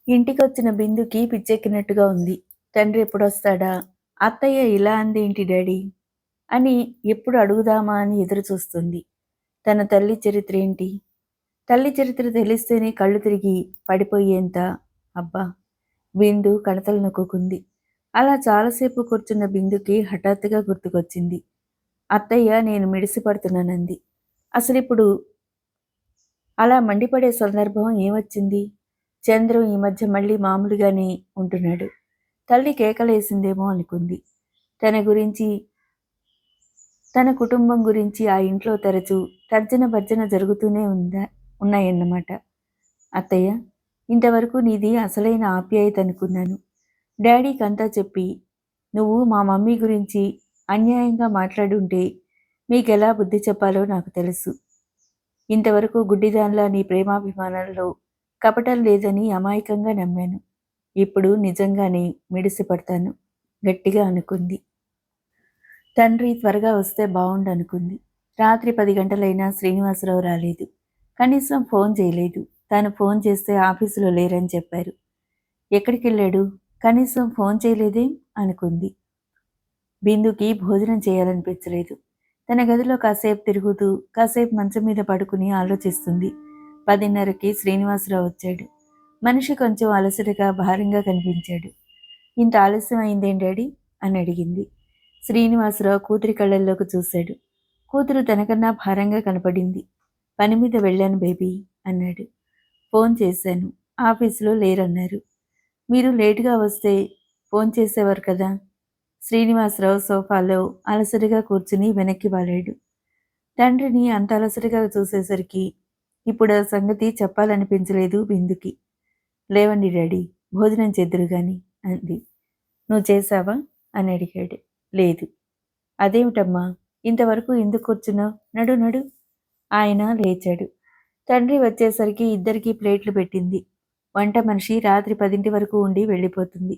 ఇంటికొచ్చిన బిందుకి పిచ్చెక్కినట్టుగా ఉంది. తండ్రి ఎప్పుడొస్తాడా? అత్తయ్య ఇలా అందేంటి డాడీ? అని ఎప్పుడు అడుగుదామా అని ఎదురుచూస్తుంది. తన తల్లి చరిత్రేంటి? తల్లి చరిత్ర తెలిస్తేనే కళ్ళు తిరిగి పడిపోయేంత అబ్బా! బిందు కణతలు నొక్కుకుంది. అలా చాలాసేపు కూర్చున్న బిందుకి హఠాత్తుగా గుర్తుకొచ్చింది. అత్తయ్య నేను మిడిసిపడుతున్నానంది. అసలిప్పుడు అలా మండిపడే సందర్భం ఏమొచ్చింది? చంద్రు ఈ మధ్య మళ్ళీ మామూలుగానే ఉంటున్నాడు. తల్లి కేకలేసిందేమో అనుకుంది. తన గురించి, తన కుటుంబం గురించి ఆ ఇంట్లో తరచూ తర్జన భర్జన జరుగుతూనే ఉన్నాయన్నమాట. అత్తయ్య, ఇంతవరకు నీది అసలైన ఆప్యాయత అనుకున్నాను. డాడీకంతా చెప్పి, నువ్వు మా మమ్మీ గురించి అన్యాయంగా మాట్లాడుంటే మీకెలా బుద్ధి చెప్పాలో నాకు తెలుసు. ఇంతవరకు గుడ్డిదానిలా నీ ప్రేమాభిమానాల్లో కపటం లేదని అమాయకంగా నమ్మాను. ఇప్పుడు నిజంగానే మిడిసిపడతాను గట్టిగా అనుకుంది. తండ్రి త్వరగా వస్తే బావుండనుకుంది. రాత్రి 10 గంటలైనా శ్రీనివాసరావు రాలేదు. కనీసం ఫోన్ చేయలేదు. తాను ఫోన్ చేస్తే ఆఫీసులో లేరని చెప్పారు. ఎక్కడికెళ్ళాడు? కనీసం ఫోన్ చేయలేదేం అనుకుంది. బిందుకి భోజనం చేయాలనిపించలేదు. తన గదిలో కాసేపు తిరుగుతూ కాసేపు మంచం మీద పడుకుని ఆలోచిస్తుంది. 10:30కి శ్రీనివాసరావు వచ్చాడు. మనిషి కొంచెం అలసటగా భారంగా కనిపించాడు. ఇంత ఆలస్యం అయిందేం డాడీ అని అడిగింది. శ్రీనివాసరావు కూతురి కళ్ళల్లోకి చూశాడు. కూతురు తనకన్నా భారంగా కనపడింది. పని మీద వెళ్ళాను బేబీ అన్నాడు. ఫోన్ చేశాను. ఆఫీసులో లేరన్నారు. మీరు లేటుగా వస్తే ఫోన్ చేసేవారు కదా. శ్రీనివాసరావు సోఫాలో అలసటగా కూర్చుని వెనక్కి వాలాడు. తండ్రిని అంత అలసటగా చూసేసరికి ఇప్పుడు ఆ సంగతి చెప్పాలనిపించలేదు బిందుకి. లేవండి డాడీ, భోజనం చేద్దురు గాని అంది. నువ్వు చేశావా అని అడిగాడు. లేదు. అదేమిటమ్మా, ఇంతవరకు ఎందుకు కూర్చున్నావు? నడు నడు. ఆయన లేచాడు. తండ్రి వచ్చేసరికి ఇద్దరికీ ప్లేట్లు పెట్టింది. వంట మనిషి రాత్రి 10 వరకు ఉండి వెళ్ళిపోతుంది.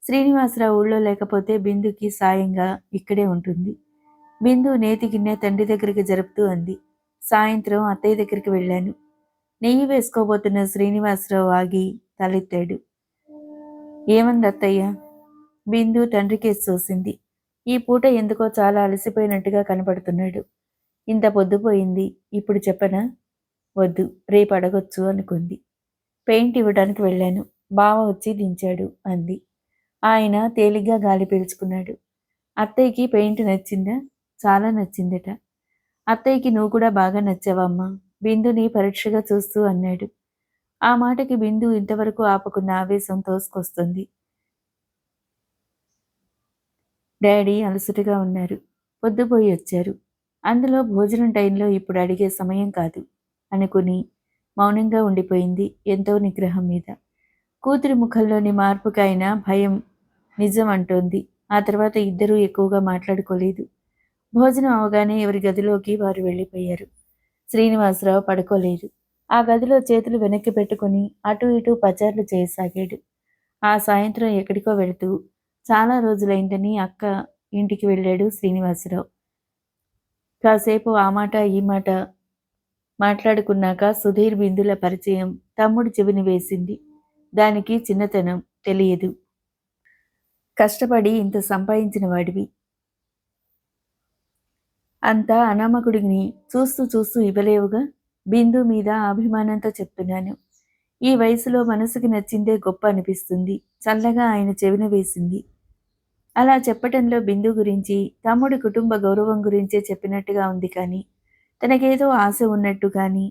శ్రీనివాసరావు ఊళ్ళో లేకపోతే బిందుకి సాయంగా ఇక్కడే ఉంటుంది. బిందు నేతి గిన్నె తండ్రి దగ్గరికి జరుపుతూ అంది. సాయంత్రం అత్తయ్య దగ్గరికి వెళ్ళాను. నెయ్యి వేసుకోబోతున్న శ్రీనివాసరావు ఆగి తలెత్తాడు. ఏమంది అత్తయ్య? బిందు తండ్రికేసి చూసింది. ఈ పూట ఎందుకో చాలా అలసిపోయినట్టుగా కనపడుతున్నాడు. ఇంత పొద్దుపోయింది, ఇప్పుడు చెప్పనా? వద్దు, రేపు అడగొచ్చు అనుకుంది. పెయింట్ ఇవ్వడానికి వెళ్ళాను. బావ వచ్చి దించాడు అంది. ఆయన తేలిగ్గా గాలి పీల్చుకున్నాడు. అత్తయ్యకి పెయింట్ నచ్చిందా? చాలా నచ్చిందట. అత్తయ్యకి నువ్వు కూడా బాగా నచ్చావమ్మా, బిందుని పరీక్షగా చూస్తూ అన్నాడు. ఆ మాటకి బిందు ఇంతవరకు ఆపుకున్న ఆవేశం తోసుకొస్తుంది. డాడీ అలసటగా ఉన్నారు. పొద్దుపోయి వచ్చారు. అందులో భోజనం టైంలో ఇప్పుడు అడిగే సమయం కాదు అనుకుని మౌనంగా ఉండిపోయింది ఎంతో నిగ్రహం మీద. కూతురి ముఖంలోని మార్పుకైన భయం నిజం అంటోంది. ఆ తర్వాత ఇద్దరూ ఎక్కువగా మాట్లాడుకోలేదు. భోజనం అవగానే ఎవరి గదిలోకి వారు వెళ్ళిపోయారు. శ్రీనివాసరావు పడుకోలేదు. ఆ గదిలో చేతులు వెనక్కి పెట్టుకుని అటూ ఇటూ పచార్లు చేయసాగాడు. ఆ సాయంత్రం ఎక్కడికో వెళుతూ చాలా రోజులైందని అక్క ఇంటికి వెళ్ళాడు శ్రీనివాసరావు. కాసేపు ఆ మాట ఈ మాట మాట్లాడుకున్నాక సుధీర్ బిందుల పరిచయం తమ్ముడు చెవిని వేసింది. దానికి చిన్నతనం తెలియదు. కష్టపడి ఇంత సంపాదించిన వాడివి, అంత అనామకుడిని చూస్తూ చూస్తూ ఇవ్వలేవుగా. బిందు మీద అభిమానంతో చెప్తున్నాను. ఈ వయసులో మనసుకి నచ్చిందే గొప్ప అనిపిస్తుంది. చల్లగా ఆయన చెవిన వేసింది. అలా చెప్పటంలో బిందు గురించి, తమ్ముడి కుటుంబ గౌరవం గురించే చెప్పినట్టుగా ఉంది కానీ, తనకేదో ఆశ ఉన్నట్టు కానీ,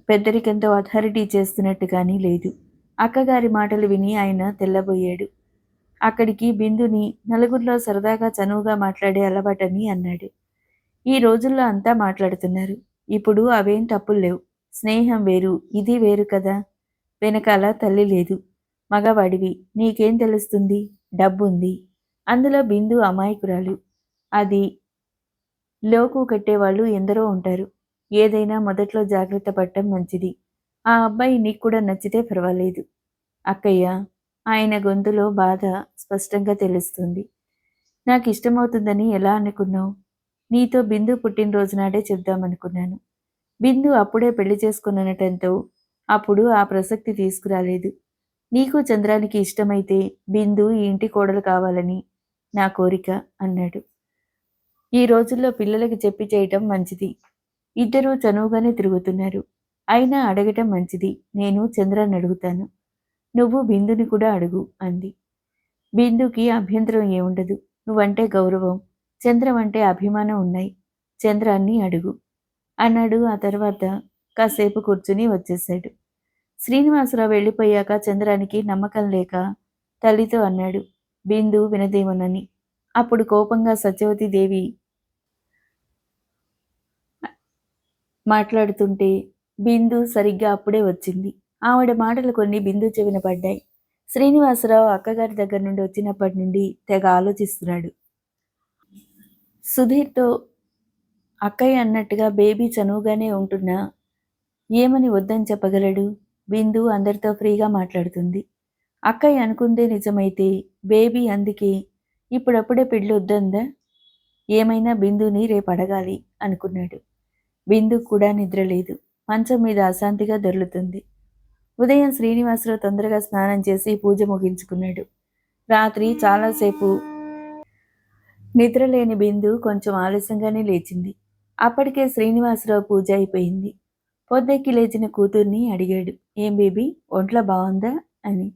పెద్దరికంతో అథారిటీ చేస్తున్నట్టు కానీ లేదు. అక్కగారి మాటలు విని ఆయన తెల్లబోయాడు. అక్కడికి బిందుని నలుగురిలో సరదాగా చనువుగా మాట్లాడే అలవాటని అన్నాడు. ఈ రోజుల్లో అంతా మాట్లాడుతున్నారు. ఇప్పుడు అవేం తప్పులు లేవు. స్నేహం వేరు, ఇది వేరు కదా. వెనకాల తల్లి లేదు. మగవాడివి, నీకేం తెలుస్తుంది? డబ్బుంది. అందులో బిందు అమాయకురాలు. అది లోకు కట్టేవాళ్ళు ఎందరో ఉంటారు. ఏదైనా మొదట్లో జాగ్రత్త పడటం మంచిది. ఆ అబ్బాయి నీకు కూడా నచ్చితే పర్వాలేదు. అక్కయ్య, ఆయన గొంతులో బాధ స్పష్టంగా తెలుస్తుంది. నాకు ఇష్టమవుతుందని ఎలా అనుకున్నావు? నీతో బిందు పుట్టినరోజు నాడే చెప్దామనుకున్నాను. బిందు అప్పుడే పెళ్లి చేసుకునటంతో అప్పుడు ఆ ప్రసక్తి తీసుకురాలేదు. నీకు చంద్రానికి ఇష్టమైతే బిందు ఈ ఇంటి కోడలు కావాలని నా కోరిక అన్నాడు. ఈ రోజుల్లో పిల్లలకి చెప్పి చేయటం మంచిది. ఇద్దరూ చనువుగానే తిరుగుతున్నారు. అయినా అడగటం మంచిది. నేను చంద్రాన్ని అడుగుతాను. నువ్వు బిందుని కూడా అడుగు అంది. బిందుకి అభ్యంతరం ఏముండదు. నువ్వంటే గౌరవం, చంద్రం అంటే అభిమానం ఉన్నాయి. చంద్రాన్ని అడుగు అన్నాడు. ఆ తర్వాత కాసేపు కూర్చుని వచ్చేశాడు. శ్రీనివాసరావు వెళ్ళిపోయాక చంద్రానికి నమ్మకం లేక తల్లితో అన్నాడు, బిందు వినదేమోనని. అప్పుడు కోపంగా సత్యవతీదేవి మాట్లాడుతుంటే బిందు సరిగ్గా అప్పుడే వచ్చింది. ఆవిడ మాటలు కొన్ని బిందు చెవిన పడ్డాయి. శ్రీనివాసరావు అక్కగారి దగ్గర నుండి వచ్చినప్పటి నుండి తెగ ఆలోచిస్తున్నాడు. సుధీర్తో అక్కయ్య అన్నట్టుగా బేబీ చనువుగానే ఉంటున్నా ఏమని వద్దని చెప్పగలడు? బిందు అందరితో ఫ్రీగా మాట్లాడుతుంది. అక్కయ్య అనుకుందే నిజమైతే బేబీ అందుకే ఇప్పుడప్పుడే పెళ్ళొద్దందా? ఏమైనా బిందుని రేపు అడగాలి అనుకున్నాడు. బిందు కూడా నిద్రలేదు. మంచం మీద అశాంతిగా దొర్లుతుంది. ఉదయం శ్రీనివాసరావు తొందరగా స్నానం చేసి పూజ ముగించుకున్నాడు. రాత్రి చాలాసేపు నిద్రలేని బిందు కొంచెం ఆలస్యంగానే లేచింది. అప్పటికే శ్రీనివాసరావు పూజ అయిపోయింది. పొద్దెక్కి లేచిన కూతుర్ని అడిగాడు, ఏం బేబీ, ఒంట్లో బాగుందా అని.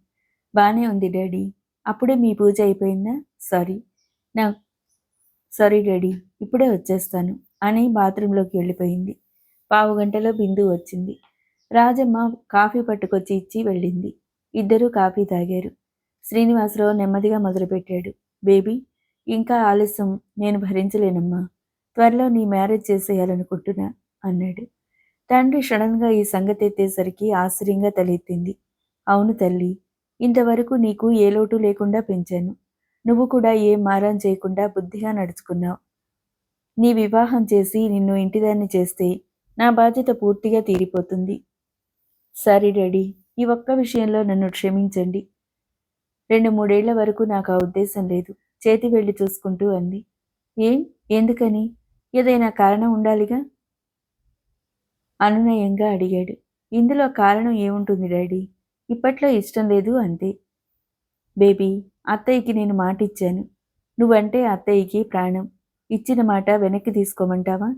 బానే ఉంది డాడీ. అప్పుడే మీ పూజ అయిపోయిందా? సారీ నా సారీ డాడీ, ఇప్పుడే వచ్చేస్తాను అని బాత్రూంలోకి వెళ్ళిపోయింది. పావుగంటలో బిందు వచ్చింది. రాజమ్మ కాఫీ పట్టుకొచ్చి ఇచ్చి వెళ్ళింది. ఇద్దరూ కాఫీ తాగారు. శ్రీనివాసరావు నెమ్మదిగా మొదలుపెట్టాడు. బేబీ, ఇంకా ఆలస్యం నేను భరించలేనమ్మా. త్వరలో నీ మ్యారేజ్ చేసేయాలనుకుంటున్నా అన్నాడు. తండ్రి సడన్గా ఈ సంగతి ఎత్తేసరికి ఆశ్చర్యంగా తలెత్తింది. అవును తల్లి, ఇంతవరకు నీకు ఏ లోటు లేకుండా పెంచాను. నువ్వు కూడా ఏం మారం చేయకుండా బుద్ధిగా నడుచుకున్నావు. నీ వివాహం చేసి నిన్ను ఇంటిదాన్ని చేస్తే నా బాధ్యత పూర్తిగా తీరిపోతుంది. సారీ డాడీ, ఈ ఒక్క విషయంలో నన్ను క్షమించండి. 2-3 ఏళ్ల వరకు నాకు ఆ ఉద్దేశం లేదు. చేతి వెళ్ళి చూసుకుంటూ అంది. ఏం? ఎందుకని? ఏదైనా కారణం ఉండాలిగా? అనునయంగా అడిగాడు. ఇందులో కారణం ఏముంటుంది డాడీ? ఇప్పట్లో ఇష్టం లేదు అంతే. బేబీ, అత్తయ్యకి నేను మాటిచ్చాను. నువ్వంటే అత్తయ్యకి ప్రాణం. ఇచ్చిన మాట వెనక్కి తీసుకోమంటావా?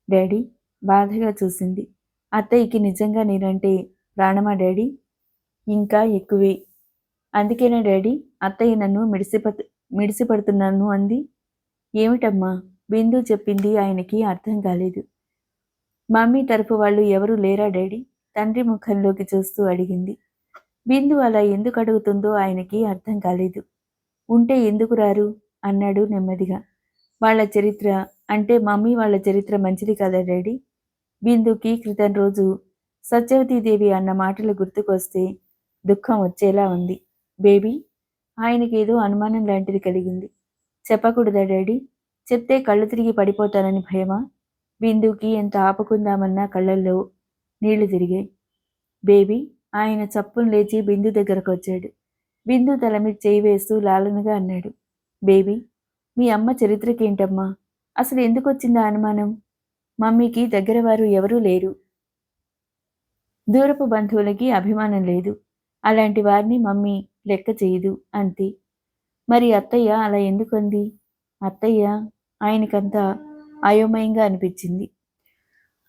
డాడీ బాధగా చూసింది. అత్తయ్యకి నిజంగా నేనంటే ప్రాణమా డాడీ? ఇంకా ఎక్కువే. అందుకేనా డాడీ అత్తయ్య నన్ను మిడిసిపడుతున్నాను అంది? ఏమిటమ్మా? బిందు చెప్పింది ఆయనకి అర్థం కాలేదు. మమ్మీ తరపు వాళ్ళు ఎవరూ లేరా డాడీ? తండ్రి ముఖంలోకి చూస్తూ అడిగింది. బిందు అలా ఎందుకు అడుగుతుందో ఆయనకి అర్థం కాలేదు. ఉంటే ఎందుకు రారు అన్నాడు నెమ్మదిగా. వాళ్ళ చరిత్ర అంటే మమ్మీ వాళ్ళ చరిత్ర మంచిది కదా డాడీ? బిందుకి క్రితం రోజు సత్యవతీదేవి అన్న మాటలు గుర్తుకొస్తే దుఃఖం వచ్చేలా ఉంది. బేబీ, ఆయనకేదో అనుమానం లాంటిది కలిగింది. చెప్పకూడదా డాడీ? చెప్తే కళ్ళు తిరిగి పడిపోతానని భయమా? బిందుకి ఎంత ఆపుకుందామన్నా కళ్ళల్లో నీళ్లు తిరిగాయి. బేబీ, ఆయన చప్పున లేచి బిందు దగ్గరకు వచ్చాడు. బిందు తల మీద చేయి వేస్తూ లాలనగా అన్నాడు. బేబీ, మీ అమ్మ చరిత్రకేంటమ్మా? అసలు ఎందుకొచ్చిందా అనుమానం? మమ్మీకి దగ్గరవారు ఎవరూ లేరు. దూరపు బంధువులకి అభిమానం లేదు. అలాంటి వారిని మమ్మీ లెక్క చేయదు అంతే. మరి అత్తయ్య అలా ఎందుకంది? అత్తయ్య ఆయనకంతా అయోమయంగా అనిపించింది.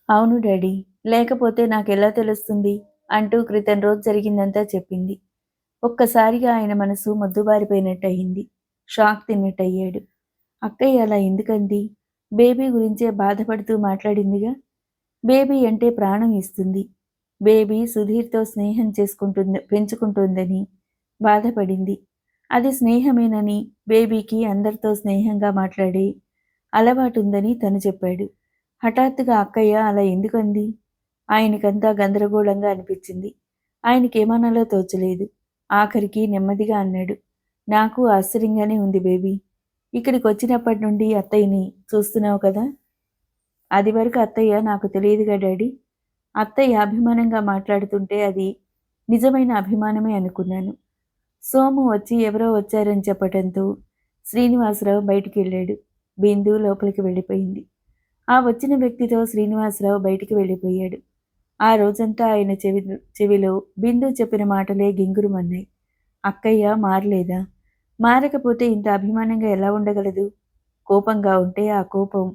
అవును డాడీ, లేకపోతే నాకెలా తెలుస్తుంది అంటూ క్రితం రోజు జరిగిందంతా చెప్పింది. ఒక్కసారిగా ఆయన మనసు మొద్దుబారిపోయినట్టయింది. షాక్ తిన్నట్టయ్యాడు. అక్కయ్య అలా ఎందుకంది? బేబీ గురించే బాధపడుతూ మాట్లాడిందిగా. బేబీ అంటే ప్రాణం ఇస్తుంది. బేబీ సుధీర్తో స్నేహం పెంచుకుంటుందని బాధపడింది. అది స్నేహమేనని, బేబీకి అందరితో స్నేహంగా మాట్లాడే అలవాటుందని తను చెప్పాడు. హఠాత్తుగా అక్కయ్య అలా ఎందుకంది? ఆయనకంతా గందరగోళంగా అనిపించింది. ఆయనకేమనాలో తోచలేదు. ఆఖరికి నెమ్మదిగా అన్నాడు. నాకు ఆశ్చర్యంగానే ఉంది బేబీ. ఇక్కడికి వచ్చినప్పటి నుండి అత్తయ్యని చూస్తున్నావు కదా. అది వరకు అత్తయ్య నాకు తెలియదుగా డాడీ. అత్తయ్య అభిమానంగా మాట్లాడుతుంటే అది నిజమైన అభిమానమే అనుకున్నాను. సోము వచ్చి ఎవరో వచ్చారని చెప్పటంతో శ్రీనివాసరావు బయటికి వెళ్ళాడు. బిందు లోపలికి వెళ్ళిపోయింది. ఆ వచ్చిన వ్యక్తితో శ్రీనివాసరావు బయటికి వెళ్ళిపోయాడు. ఆ రోజంతా ఆయన చెవిలో బిందు చెప్పిన మాటలే గింగురుమన్నాయి. అక్కయ్య మారలేదా? మారకపోతే ఇంత అభిమానంగా ఎలా ఉండగలదు? కోపంగా ఉంటే ఆ కోపం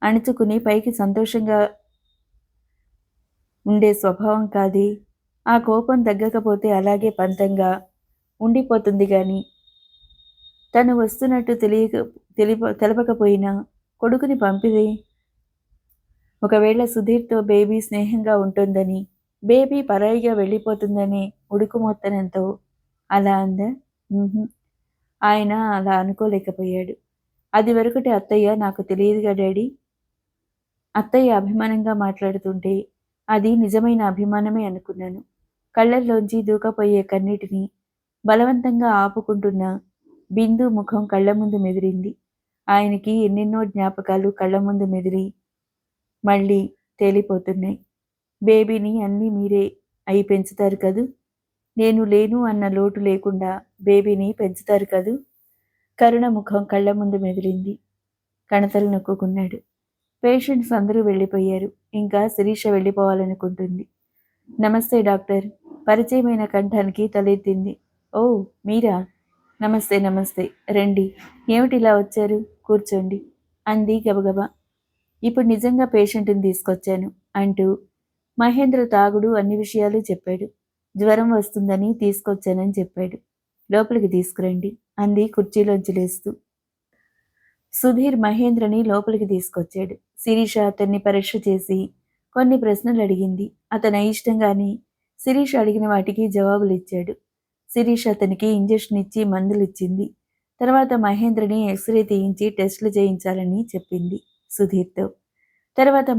అణుచుకుని పైకి సంతోషంగా ఉండే స్వభావం కాదే. ఆ కోపం తగ్గకపోతే అలాగే పంతంగా ఉండిపోతుంది గాని, తను వస్తున్నట్టు తెలపకపోయినా కొడుకుని పంపిదే. ఒకవేళ సుధీర్‌తో బేబీ స్నేహంగా ఉంటుందని, బేబీ పరాయిగా వెళ్ళిపోతుందనే ఉడుకుమొత్తనంతో అలా అందా? హుహు. ఆయన అలా అనుకోలేకపోయాడు. అదివరకటి అత్తయ్య నాకు తెలియదుగా డాడీ. అత్తయ్య అభిమానంగా మాట్లాడుతుంటే అది నిజమైన అభిమానమే అనుకున్నాను. కళ్ళల్లోంచి దూకపోయే కన్నీటిని బలవంతంగా ఆపుకుంటున్న బిందు ముఖం కళ్ళ ముందు మెదిలింది. ఆయనకి ఎన్నెన్నో జ్ఞాపకాలు కళ్ళ ముందు మెదిలి మళ్ళీ తేలిపోతున్నాయి. బేబీని అన్నీ మీరే అయి పెంచుతారు కదూ! నేను లేను అన్న లోటు లేకుండా బేబీని పెంచుతారు కదూ! కరుణ ముఖం కళ్ళ ముందు మెదిలింది. కణతలు నొక్కుకున్నాడు. పేషెంట్స్ అందరూ వెళ్ళిపోయారు. ఇంకా శిరీష వెళ్ళిపోవాలనుకుంటుంది. నమస్తే డాక్టర్. పరిచయమైన కంఠానికి తలెత్తింది. ఓ మీరా? నమస్తే నమస్తే. రండి. ఏమిటిలా వచ్చారు? కూర్చోండి అంది గబగబా. ఇప్పుడు నిజంగా పేషెంట్ని తీసుకొచ్చాను అంటూ మహేంద్ర తాగుడు అన్ని విషయాలు చెప్పాడు. జ్వరం వస్తుందని తీసుకొచ్చానని చెప్పాడు. లోపలికి తీసుకురండి అంది కుర్చీలోంచి లేస్తూ. సుధీర్ మహేంద్రని లోపలికి తీసుకొచ్చాడు. శిరీష అతన్ని పరీక్ష చేసి కొన్ని ప్రశ్నలు అడిగింది. అతను అయిష్టంగానే శిరీష అడిగిన వాటికి జవాబులిచ్చాడు. శిరీష అతనికి ఇంజెక్షన్ ఇచ్చి మందులిచ్చింది. తర్వాత మహేంద్రని ఎక్స్రే తీయించి టెస్టులు చేయించాలని చెప్పింది సుధీర్తో. తర్వాత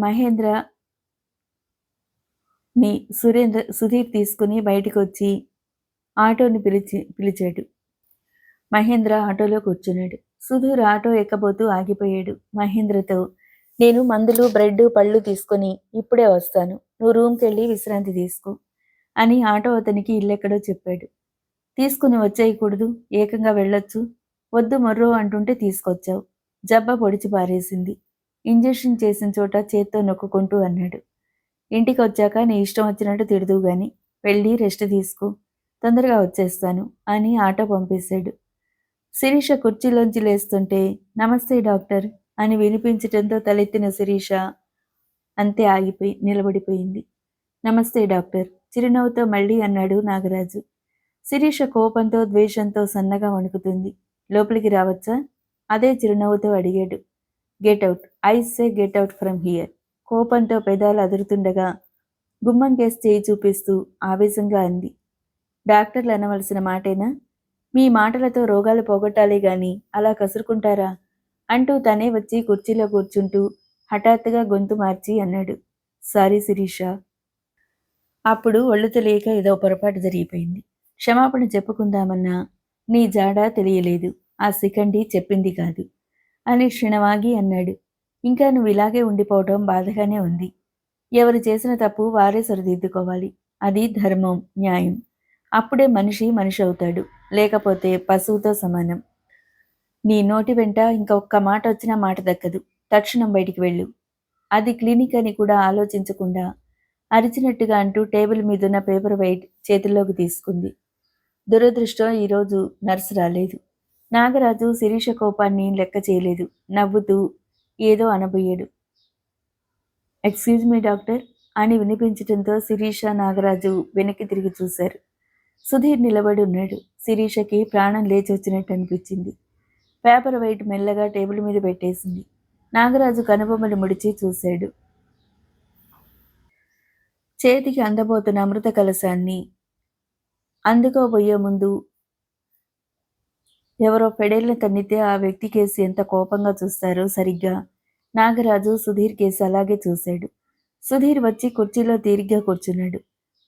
సుధీర్ తీసుకుని బయటకు వచ్చి ఆటోని పిలిచాడు. మహేంద్ర ఆటోలో కూర్చున్నాడు. సుధీర్ ఆటో ఎక్కబోతూ ఆగిపోయాడు. మహేంద్రతో, నేను మందులు బ్రెడ్ పళ్ళు తీసుకొని ఇప్పుడే వస్తాను. నువ్వు రూమ్కెళ్ళి విశ్రాంతి తీసుకో అని ఆటో అతనికి ఇల్లెక్కడో చెప్పాడు. తీసుకుని వచ్చేయకూడదు, ఏకంగా వెళ్ళొచ్చు. వద్దు మొర్రో అంటుంటే తీసుకొచ్చావు. జబ్బ పొడిచి పారేసింది. ఇంజెక్షన్ చేసిన చోట చేత్తో నొక్కుకుంటూ అన్నాడు. ఇంటికొచ్చాక నీ ఇష్టం వచ్చినట్టు తిడుదువు గాని వెళ్ళి రెస్ట్ తీసుకో. తొందరగా వచ్చేస్తాను అని ఆటో పంపేశాడు. శిరీష కుర్చీలోంచి లేస్తుంటే నమస్తే డాక్టర్ అని వినిపించటంతో తలెత్తిన శిరీష అంతే నిలబడిపోయింది. నమస్తే డాక్టర్ చిరునవ్వుతో మళ్ళీ అన్నాడు నాగరాజు. శిరీష కోపంతో ద్వేషంతో సన్నగా వణుకుతుంది. లోపలికి రావచ్చా? అదే చిరునవ్వుతో అడిగాడు. Get out, I say get out from here. కోపంతో పెదాలు అదురుతుండగా గుమ్మం కేసి చేయి చూపిస్తూ ఆవేశంగా అంది. డాక్టర్లు అనవలసిన మాటేనా? మీ మాటలతో రోగాలు పోగొట్టాలే గాని అలా కసురుకుంటారా అంటూ తనే వచ్చి కుర్చీలో కూర్చుంటూ హఠాత్తుగా గొంతు మార్చి అన్నాడు. సారీ శిరీష. అప్పుడు ఒళ్ళు తెలియక ఏదో పొరపాటు జరిగిపోయింది. క్షమాపణ చెప్పుకుందామన్నా నీ జాడ తెలియలేదు. ఆ శిఖండి చెప్పింది కాదు అని క్షణవాగి అన్నాడు. ఇంకా నువ్వు ఇలాగే ఉండిపోవటం బాధగానే ఉంది. ఎవరు చేసిన తప్పు వారే సరిదిద్దుకోవాలి. అది ధర్మం, న్యాయం. అప్పుడే మనిషి మనిషి అవుతాడు. లేకపోతే పశువుతో సమానం. నీ నోటి వెంట ఇంకొక్క మాట వచ్చినా మాట దక్కదు. తక్షణం బయటికి వెళ్ళు. అది క్లినిక్ అని కూడా ఆలోచించకుండా అరిచినట్టుగా అంటూ టేబుల్ మీదున్న పేపర్ వెయిట్ చేతుల్లోకి తీసుకుంది. దురదృష్టం ఈరోజు నర్సు రాలేదు. నాగరాజు శిరీష కోపాన్ని లెక్క చేయలేదు. నవ్వుతూ ఏదో అనబోయాడు. ఎక్స్క్యూజ్ మీ డాక్టర్ అని వినిపించటంతో శిరీష నాగరాజు వెనక్కి తిరిగి చూశారు. సుధీర్ నిలబడి ఉన్నాడు. శిరీషకి ప్రాణం లేచి వచ్చినట్టు అనిపించింది. పేపర్ వెయిట్ మెల్లగా టేబుల్ మీద పెట్టేసింది. నాగరాజు కనుబొమ్మలు ముడిచి చూశాడు. చేతికి అందబోతున్న అమృత కలశాన్ని అందుకోబోయే ముందు ఎవరో పెడేళ్ల తన్నితే ఆ వ్యక్తి కేసి ఎంత కోపంగా చూస్తారో సరిగ్గా నాగరాజు సుధీర్ కేసి అలాగే చూశాడు. సుధీర్ వచ్చి కుర్చీలో తీరిగ్గా కూర్చున్నాడు.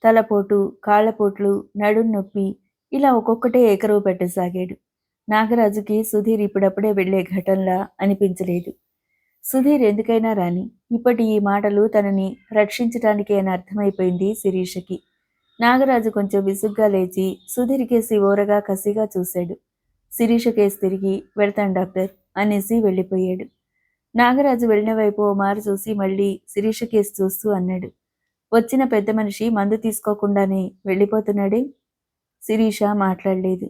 తలపోటు, కాళ్లపోట్లు, నడుం నొప్పి ఇలా ఒక్కొక్కటే ఏకరువు పెట్టసాగాడు. నాగరాజుకి సుధీర్ ఇప్పుడప్పుడే వెళ్లే ఘటనలా అనిపించలేదు. సుధీర్ ఎందుకైనా రాని, ఇప్పటి ఈ మాటలు తనని రక్షించటానికే అని అర్థమైపోయింది శిరీషకి. నాగరాజు కొంచెం విసుగ్గా లేచి సుధీర్ కేసి ఓరగా కసిగా చూశాడు. శిరీష కేసు తిరిగి వెళ్తాను డాక్టర్ అనేసి వెళ్ళిపోయాడు. నాగరాజు వెళ్ళిన వైపు ఓ మారు చూసి మళ్ళీ శిరీష కేసు చూస్తూ అన్నాడు. వచ్చిన పెద్ద మనిషి మందు తీసుకోకుండానే వెళ్ళిపోతున్నాడే. శిరీష మాట్లాడలేదు.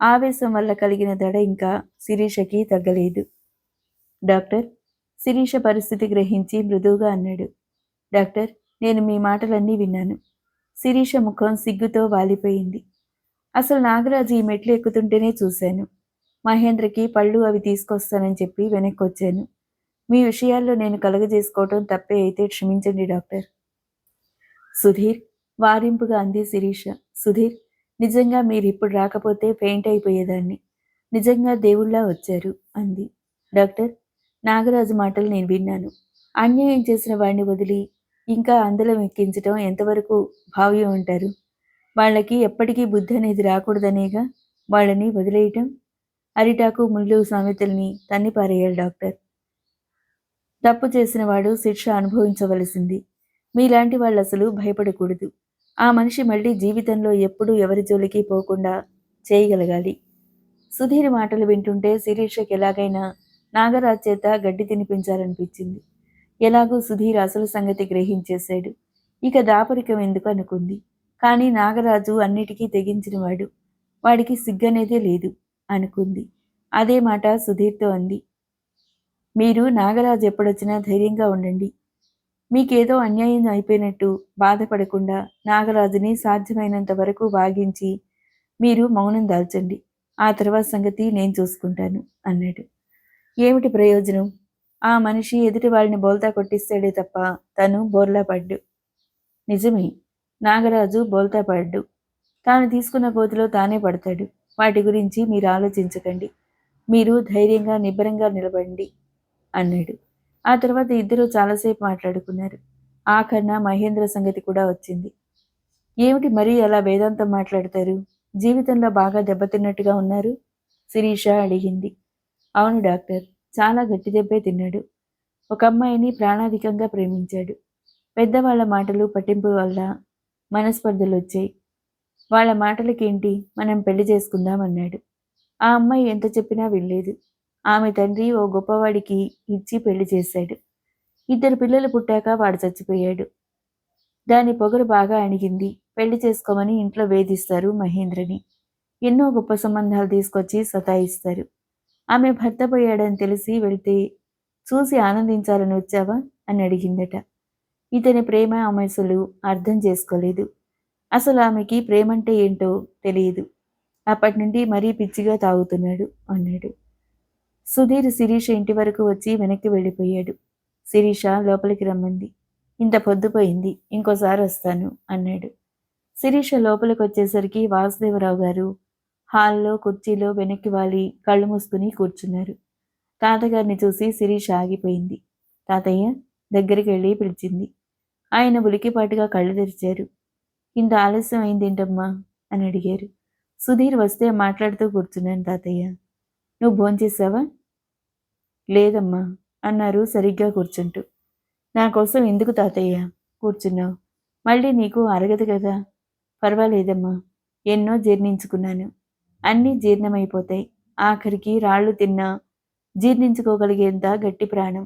ఆవేశం వల్ల కలిగిన దడ ఇంకా శిరీషకి తగ్గలేదు. డాక్టర్, శిరీష పరిస్థితి గ్రహించి మృదువుగా అన్నాడు. డాక్టర్, నేను మీ మాటలన్నీ విన్నాను. శిరీష ముఖం సిగ్గుతో వాలిపోయింది. అసలు నాగరాజు ఈ మెట్లు ఎక్కుతుంటేనే చూశాను. మహేంద్రకి పళ్ళు అవి తీసుకొస్తానని చెప్పి వెనక్కొచ్చాను. మీ విషయాల్లో నేను కలగజేసుకోవటం తప్పే అయితే క్షమించండి డాక్టర్. సుధీర్, వారింపుగా అంది శిరీష. సుధీర్, నిజంగా మీరిప్పుడు రాకపోతే పెయింట్ అయిపోయేదాన్ని. నిజంగా దేవుళ్ళా వచ్చారు అంది. డాక్టర్, నాగరాజు మాటలు నేను విన్నాను. అన్యాయం చేసిన వాడిని వదిలి ఇంకా అందలం ఎక్కించటం ఎంతవరకు భావ్యం అంటారు? వాళ్ళకి ఎప్పటికీ బుద్ధి అనేది రాకూడదనేగా వాళ్ళని వదిలేయటం. అరిటాకు ముళ్ళు సామెతల్ని తన్నిపారేయాలి డాక్టర్. తప్పు చేసిన వాడు శిక్ష అనుభవించవలసింది. మీలాంటి వాళ్ళు అసలు భయపడకూడదు. ఆ మనిషి మళ్ళీ జీవితంలో ఎప్పుడూ ఎవరి జోలికి పోకుండా చేయగలగాలి. సుధీర్ మాటలు వింటుంటే శిరీషకి ఎలాగైనా నాగరాజ్ చేత గడ్డి తినిపించాలనిపించింది. ఎలాగో సుధీర్ అసలు సంగతి గ్రహించేశాడు. ఇక దాపరికం ఎందుకు అనుకుంది. కానీ నాగరాజు అన్నిటికీ తెగించినవాడు. వాడికి సిగ్గనేదే లేదు అనుకుంది. అదే మాట సుధీర్తో అంది. మీరు నాగరాజు ఎప్పుడొచ్చినా ధైర్యంగా ఉండండి. మీకేదో అన్యాయం అయిపోయినట్టు బాధపడకుండా నాగరాజుని సాధ్యమైనంత వరకు వాగించి మీరు మౌనం దాల్చండి. ఆ తర్వాత సంగతి నేను చూసుకుంటాను అన్నాడు. ఏమిటి ప్రయోజనం? ఆ మనిషి ఎదుటి వాళ్ళని బోల్తా కొట్టిస్తాడే తప్ప తను బోర్లా పడ్డు. నిజమే, నాగరాజు బోల్తా పడ్డు. తాను తీసుకున్న గోతిలో తానే పడతాడు. వాటి గురించి మీరు ఆలోచించకండి. మీరు ధైర్యంగా నిబ్బరంగా నిలబడండి అన్నాడు. ఆ తర్వాత ఇద్దరూ చాలాసేపు మాట్లాడుకున్నారు. ఆఖర్న మహేంద్ర సంగతి కూడా వచ్చింది. ఏమిటి మరీ అలా వేదాంతం మాట్లాడతారు? జీవితంలో బాగా దెబ్బతిన్నట్టుగా ఉన్నారు? శిరీష అడిగింది. అవును డాక్టర్, చాలా గట్టి దెబ్బే తిన్నాడు. ఒక అమ్మాయిని ప్రాణాధికంగా ప్రేమించాడు. పెద్దవాళ్ల మాటలు పట్టింపు వల్ల మనస్పర్ధలు వచ్చాయి. వాళ్ళ మాటలకేంటి, మనం పెళ్లి చేసుకుందామన్నాడు. ఆ అమ్మాయి ఎంత చెప్పినా వినలేదు. ఆమె తండ్రి ఓ గొప్పవాడికి ఇచ్చి పెళ్లి చేశాడు. 2 పిల్లలు పుట్టాక వాడు చచ్చిపోయాడు. దాని పొగరు బాగా అణిగింది. పెళ్లి చేసుకోమని ఇంట్లో వేధిస్తారు మహేంద్రని. ఎన్నో గొప్ప సంబంధాలు తీసుకొచ్చి సతాయిస్తారు. ఆమె భర్త పోయాడని తెలిసి వెళ్తే చూసి ఆనందించాలని వచ్చావా అని అడిగిందట. ఇతని ప్రేమ ఆమె అసలు అర్థం చేసుకోలేదు. అసలు ఆమెకి ప్రేమంటే ఏంటో తెలియదు. అప్పటి నుండి మరీ పిచ్చిగా తాగుతున్నాడు అన్నాడు. సుధీర్ శిరీష ఇంటి వరకు వచ్చి వెనక్కి వెళ్ళిపోయాడు. శిరీష లోపలికి రమ్మంది. ఇంత పొద్దుపోయింది, ఇంకోసారి వస్తాను అన్నాడు. శిరీష లోపలికి వచ్చేసరికి వాసుదేవరావు గారు హాల్లో కుర్చీలో వెనక్కి వాలి కళ్ళు మూసుకుని కూర్చున్నారు. తాతగారిని చూసి శిరీష ఆగిపోయింది. తాతయ్య దగ్గరికి వెళ్ళి పిలిచింది. ఆయన ఉలికిపాటుగా కళ్ళు తెరిచారు. ఇంత ఆలస్యం అయిందేంటమ్మా అని అడిగారు. సుధీర్ వస్తే మాట్లాడుతూ కూర్చున్నాను తాతయ్య. నువ్వు భోంచేశావా? లేదమ్మా అన్నారు సరిగ్గా కూర్చుంటూ. నా కోసం ఎందుకు తాతయ్య కూర్చున్నావు? మళ్ళీ నీకు అరగదు కదా. పర్వాలేదమ్మా, ఎన్నో జీర్ణించుకున్నాను. అన్నీ జీర్ణమైపోతాయి. ఆఖరికి రాళ్ళు తిన్నా జీర్ణించుకోగలిగేంత గట్టి ప్రాణం.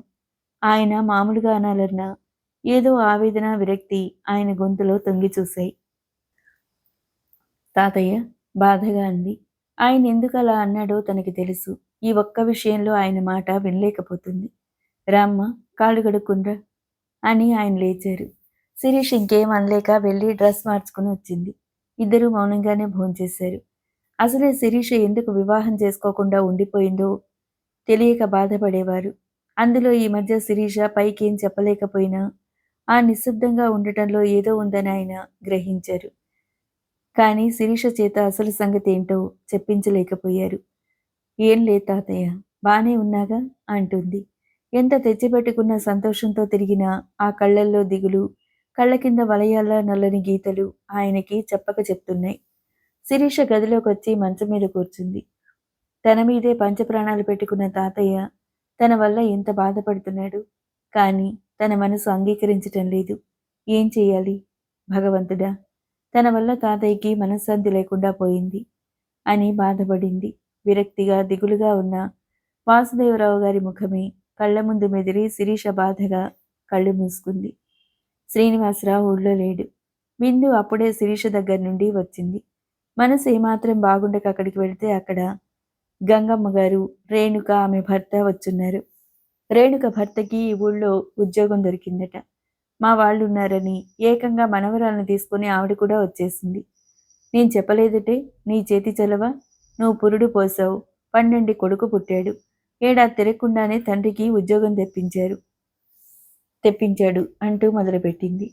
ఆయన మామూలుగా అనాలన్నా ఏదో ఆవేదన విరక్తి ఆయన గొంతులో తొంగి చూశాయి. తాతయ్య బాధగా అంది. ఆయన ఎందుకు అలా అన్నాడో తనకి తెలుసు. ఈ ఒక్క విషయంలో ఆయన మాట వినలేకపోతుంది. రామ్మ, కాళ్ళు కడుక్కుండ్రా అని ఆయన లేచారు. శిరీష్ ఇంకేం అనలేక వెళ్ళి డ్రెస్ మార్చుకుని వచ్చింది. ఇద్దరూ మౌనంగానే భోంచేశారు. అసలే శిరీష ఎందుకు వివాహం చేసుకోకుండా ఉండిపోయిందో తెలియక బాధపడేవారు. అందులో ఈ మధ్య శిరీష పైకేం చెప్పలేకపోయినా ఆ నిశ్శబ్దంగా ఉండటంలో ఏదో ఉందని ఆయన గ్రహించారు. కానీ శిరీష చేత అసలు సంగతి ఏంటో చెప్పించలేకపోయారు. ఏం లేదు తాతయ్య, బానే ఉన్నాగా అంటుంది. ఎంత తెచ్చిపెట్టుకున్న సంతోషంతో తిరిగినా ఆ కళ్ళల్లో దిగులు, కళ్ళ కింద వలయాల నల్లని గీతలు ఆయనకి చెప్పక చెప్తున్నాయి. శిరీష గదిలోకొచ్చి మంచం మీద కూర్చుంది. తన మీదే పంచప్రాణాలు పెట్టుకున్న తాతయ్య తన వల్ల ఎంత బాధపడుతున్నాడు. కానీ తన మనసు అంగీకరించటం లేదు. ఏం చెయ్యాలి? భగవంతుడా, తన వల్ల తాతయ్యకి మనశ్శాంతి లేకుండా పోయింది అని బాధపడింది. విరక్తిగా దిగులుగా ఉన్న వాసుదేవరావు గారి ముఖమే కళ్ళ ముందు మెదిలి శిరీష బాధగా కళ్ళు మూసుకుంది. శ్రీనివాసరావు ఊళ్ళో లేడు. బిందు అప్పుడే శిరీష దగ్గర నుండి వచ్చింది. మనసు ఏమాత్రం బాగుండక అక్కడికి వెళితే అక్కడ గంగమ్మ గారు, రేణుక ఆమె భర్త వచ్చున్నారు. రేణుక భర్తకి ఈ ఊళ్ళో ఉద్యోగం దొరికిందట. మా వాళ్ళున్నారని ఏకంగా మనవరాలను తీసుకుని ఆవిడ కూడా వచ్చేసింది. నేను చెప్పలేదటే నీ చేతి చలవ, నువ్వు పురుడు పోసావు, 12 కొడుకు పుట్టాడు. ఏడాది తిరగకుండానే తండ్రికి ఉద్యోగం తెప్పించాడు అంటూ మొదలుపెట్టింది.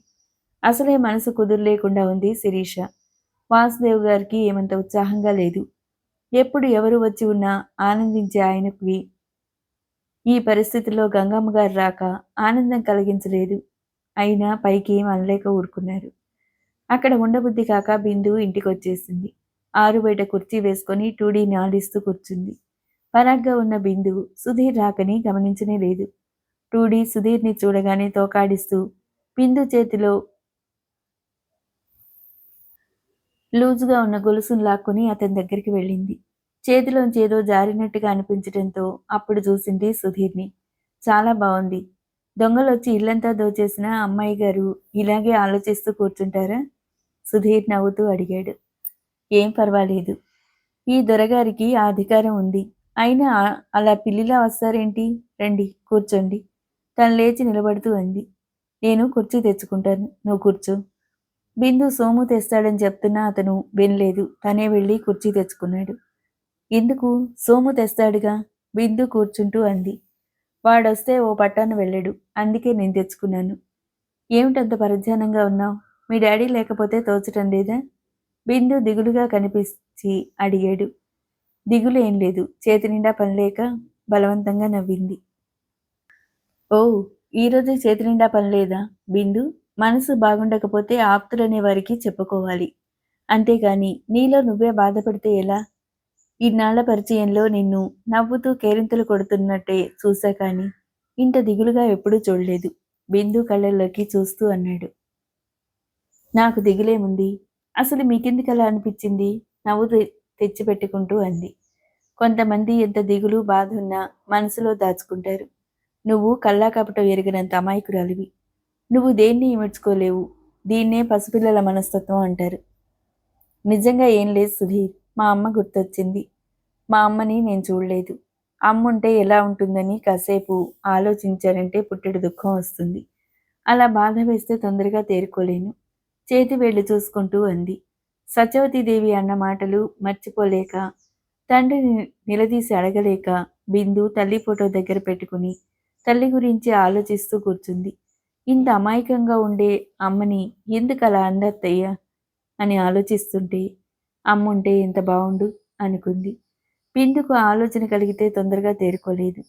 అసలే మనసు కుదురు లేకుండా ఉంది శిరీష. వాసుదేవ్ గారికి ఏమంత ఉత్సాహంగా లేదు. ఎప్పుడు ఎవరు వచ్చి ఉన్నా ఆనందించే ఆయనకి ఈ పరిస్థితిలో గంగమ్మ గారు రాక ఆనందం కలిగించలేదు. అయినా పైకి ఏం అనలేక ఊరుకున్నారు. అక్కడ ఉండబుద్ధి కాక బిందు ఇంటికొచ్చేసింది. ఆరు బయట కుర్చీ వేసుకొని టూడీని ఆడిస్తూ కూర్చుంది. పరాగ్గా ఉన్న బిందు సుధీర్ రాకని గమనించనే లేదు. టూడీ సుధీర్ని చూడగానే తోకాడిస్తూ బిందు చేతిలో లూజుగా ఉన్న గొలుసును లాక్కుని అతని దగ్గరికి వెళ్ళింది. చేతిలోంచి ఏదో జారినట్టుగా అనిపించటంతో అప్పుడు చూసింది సుధీర్ని. చాలా బాగుంది. దొంగలొచ్చి ఇల్లంతా దోచేసిన అమ్మాయి గారు ఇలాగే ఆలోచిస్తూ కూర్చుంటారా? సుధీర్ నవ్వుతూ అడిగాడు. ఏం పర్వాలేదు. ఈ దొరగారికి ఆ అధికారం ఉంది. అయినా అలా పిల్లిలా వస్తారేంటి? రండి కూర్చోండి. తను లేచి నిలబడుతూ అంది. నేను కుర్చీ తెచ్చుకుంటాను, నువ్వు కూర్చో. బిందు సోము తెస్తాడని చెప్తున్నా అతను వినలేదు. తనే వెళ్ళి కుర్చీ తెచ్చుకున్నాడు. ఎందుకు? సోము తెస్తాడుగా. బిందు కూర్చుంటూ అంది. వాడొస్తే ఓ పట్టాన వెళ్ళడు. అందుకే నేను తెచ్చుకున్నాను. ఏమిటంత పరధ్యానంగా ఉన్నావు? మీ డాడీ లేకపోతే తోచటం లేదా? బిందు దిగులుగా కనిపించి అడిగాడు. దిగులు ఏం లేదు. చేతి నిండా పనిలేక బలవంతంగా నవ్వింది. ఓ, ఈరోజు చేతి నిండా పనిలేదా? బిందు, మనసు బాగుండకపోతే ఆప్తులనే వారికి చెప్పుకోవాలి. అంతేగాని నీలో నువ్వే బాధపడితే ఎలా? ఇన్నాళ్ల పరిచయంలో నిన్ను నవ్వుతూ కేరింతలు కొడుతున్నట్టే చూశా కాని ఇంత దిగులుగా ఎప్పుడూ చూడలేదు. బిందు కళ్ళల్లోకి చూస్తూ అన్నాడు. నాకు దిగులేముంది? అసలు మీకెందుకలా అనిపించింది? నవ్వు తెచ్చిపెట్టుకుంటూ అంది. కొంతమంది ఎంత దిగులు బాధున్నా మనసులో దాచుకుంటారు. నువ్వు కల్లాకపటం ఎరిగినంత అమాయకురాలివి. నువ్వు దేన్ని ఇముడ్చుకోలేవు. దీన్నే పసిపిల్లల మనస్తత్వం అంటారు. నిజంగా ఏం లేదు సుధీర్. మా అమ్మ గుర్తొచ్చింది. మా అమ్మని నేను చూడలేదు. అమ్ముంటే ఎలా ఉంటుందని కాసేపు ఆలోచించారంటే పుట్టెడు దుఃఖం వస్తుంది. అలా బాధ వేస్తే తొందరగా తేరుకోలేను. చేతి వేళ్ళు చూసుకుంటూ అంది. సత్యవతీదేవి అన్న మాటలు మర్చిపోలేక, తండ్రిని నిలదీసి అడగలేక బిందు తల్లి ఫోటో దగ్గర పెట్టుకుని తల్లి గురించి ఆలోచిస్తూ కూర్చుంది. ఇంత అమాయకంగా ఉండే అమ్మని ఎందుకలా అందత్తయ్య అని ఆలోచిస్తుంటే అమ్ముంటే ఎంత బావుండు అనుకుంది. బిందుకు ఆలోచన కలిగితే తొందరగా తేరుకోలేదు.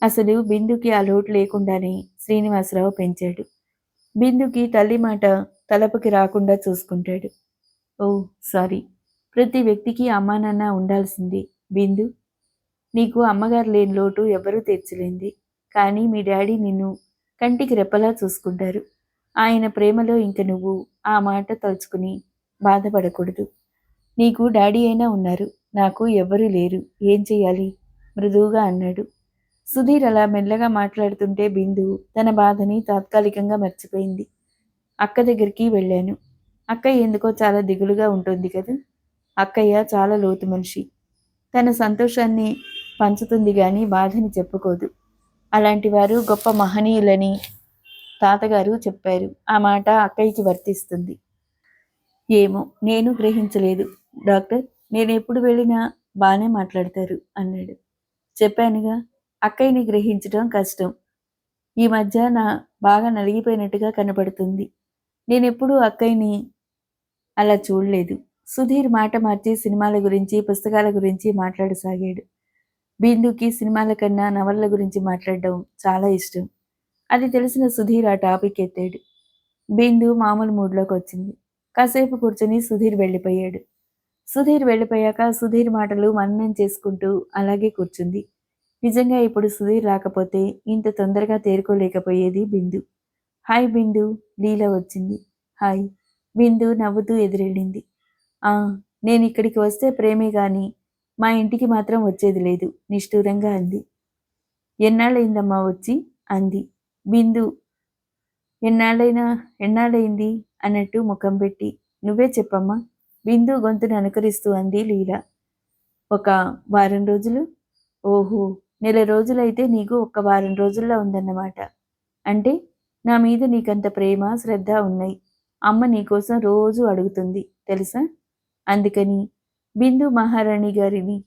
అసలు బిందుకి ఆ లోటు లేకుండానే శ్రీనివాసరావు పెంచాడు. బిందుకి తల్లి మాట తలపుకి రాకుండా చూసుకుంటాడు. ఓ సారీ. ప్రతి వ్యక్తికి అమ్మా నాన్న ఉండాల్సిందే. బిందు, నీకు అమ్మగారు లేని లోటు ఎవ్వరూ తీర్చలేంది. కానీ మీ డాడీ నిన్ను కంటికి రెప్పలా చూసుకుంటారు. ఆయన ప్రేమలో ఇంక నువ్వు ఆ మాట తలుచుకుని బాధపడకూడదు. నీకు డాడీ అయినా ఉన్నారు, నాకు ఎవ్వరూ లేరు. ఏం చెయ్యాలి? మృదువుగా అన్నాడు. సుధీర్ అలా మెల్లగా మాట్లాడుతుంటే బిందు తన బాధని తాత్కాలికంగా మర్చిపోయింది. అక్క దగ్గరికి వెళ్ళాను. అక్కయ్య ఎందుకో చాలా దిగులుగా ఉంటుంది కదా. అక్కయ్య చాలా లోతు మనిషి. తన సంతోషాన్ని పంచుతుంది గాని బాధని చెప్పుకోదు. అలాంటి వారు గొప్ప మహనీయులని తాతగారు చెప్పారు. ఆ మాట అక్కయ్యకి వర్తిస్తుంది. ఏమో, నేను గ్రహించలేదు డాక్టర్. నేను ఎప్పుడు వెళ్ళినా బాగానే మాట్లాడతారు అన్నాడు. చెప్పానుగా, అక్కయ్యని గ్రహించడం కష్టం. ఈ మధ్య బాగా నలిగిపోయినట్టుగా కనపడుతుంది. నేనెప్పుడూ అక్కయ్యని అలా చూడలేదు. సుధీర్ మాట మార్చి సినిమాల గురించి, పుస్తకాల గురించి మాట్లాడసాగాడు. బిందుకి సినిమాల కన్నా నవలల గురించి మాట్లాడడం చాలా ఇష్టం. అది తెలిసిన సుధీర్ ఆ టాపిక్ ఎత్తాడు. బిందు మామూలు మూడ్లోకి వచ్చింది. కాసేపు కూర్చొని సుధీర్ వెళ్ళిపోయాడు. సుధీర్ వెళ్ళిపోయాక సుధీర్ మాటలు మననం చేసుకుంటూ అలాగే కూర్చుంది. నిజంగా ఇప్పుడు సుధీర్ రాకపోతే ఇంత తొందరగా తేరుకోలేకపోయేది బిందు. హాయ్ బిందు, లీల వచ్చింది. హాయ్. బిందు నవ్వుతూ ఎదురెళ్ళింది. ఆ, నేను ఇక్కడికి వస్తే ప్రేమే గాని మా ఇంటికి మాత్రం వచ్చేది లేదు నిష్ఠూరంగా అంది. ఎన్నాళ్ళయిందమ్మా వచ్చి? అంది. బిందు ఎన్నాళ్ళైనా ఎన్నాళ్ళయింది అన్నట్టు ముఖం పెట్టి. నువ్వే చెప్పమ్మా బిందు గొంతును అనుకరిస్తూ అంది లీల. ఒక వారం రోజులు. ఓహో, నెల రోజులైతే నీకు ఒక్క వారం రోజుల్లో ఉందన్నమాట. అంటే నా మీద నీకంత ప్రేమ శ్రద్ధ ఉన్నాయి. అమ్మ నీకోసం రోజు అడుగుతుంది తెలుసా. అందుకని బిందు మహారాణి గారిని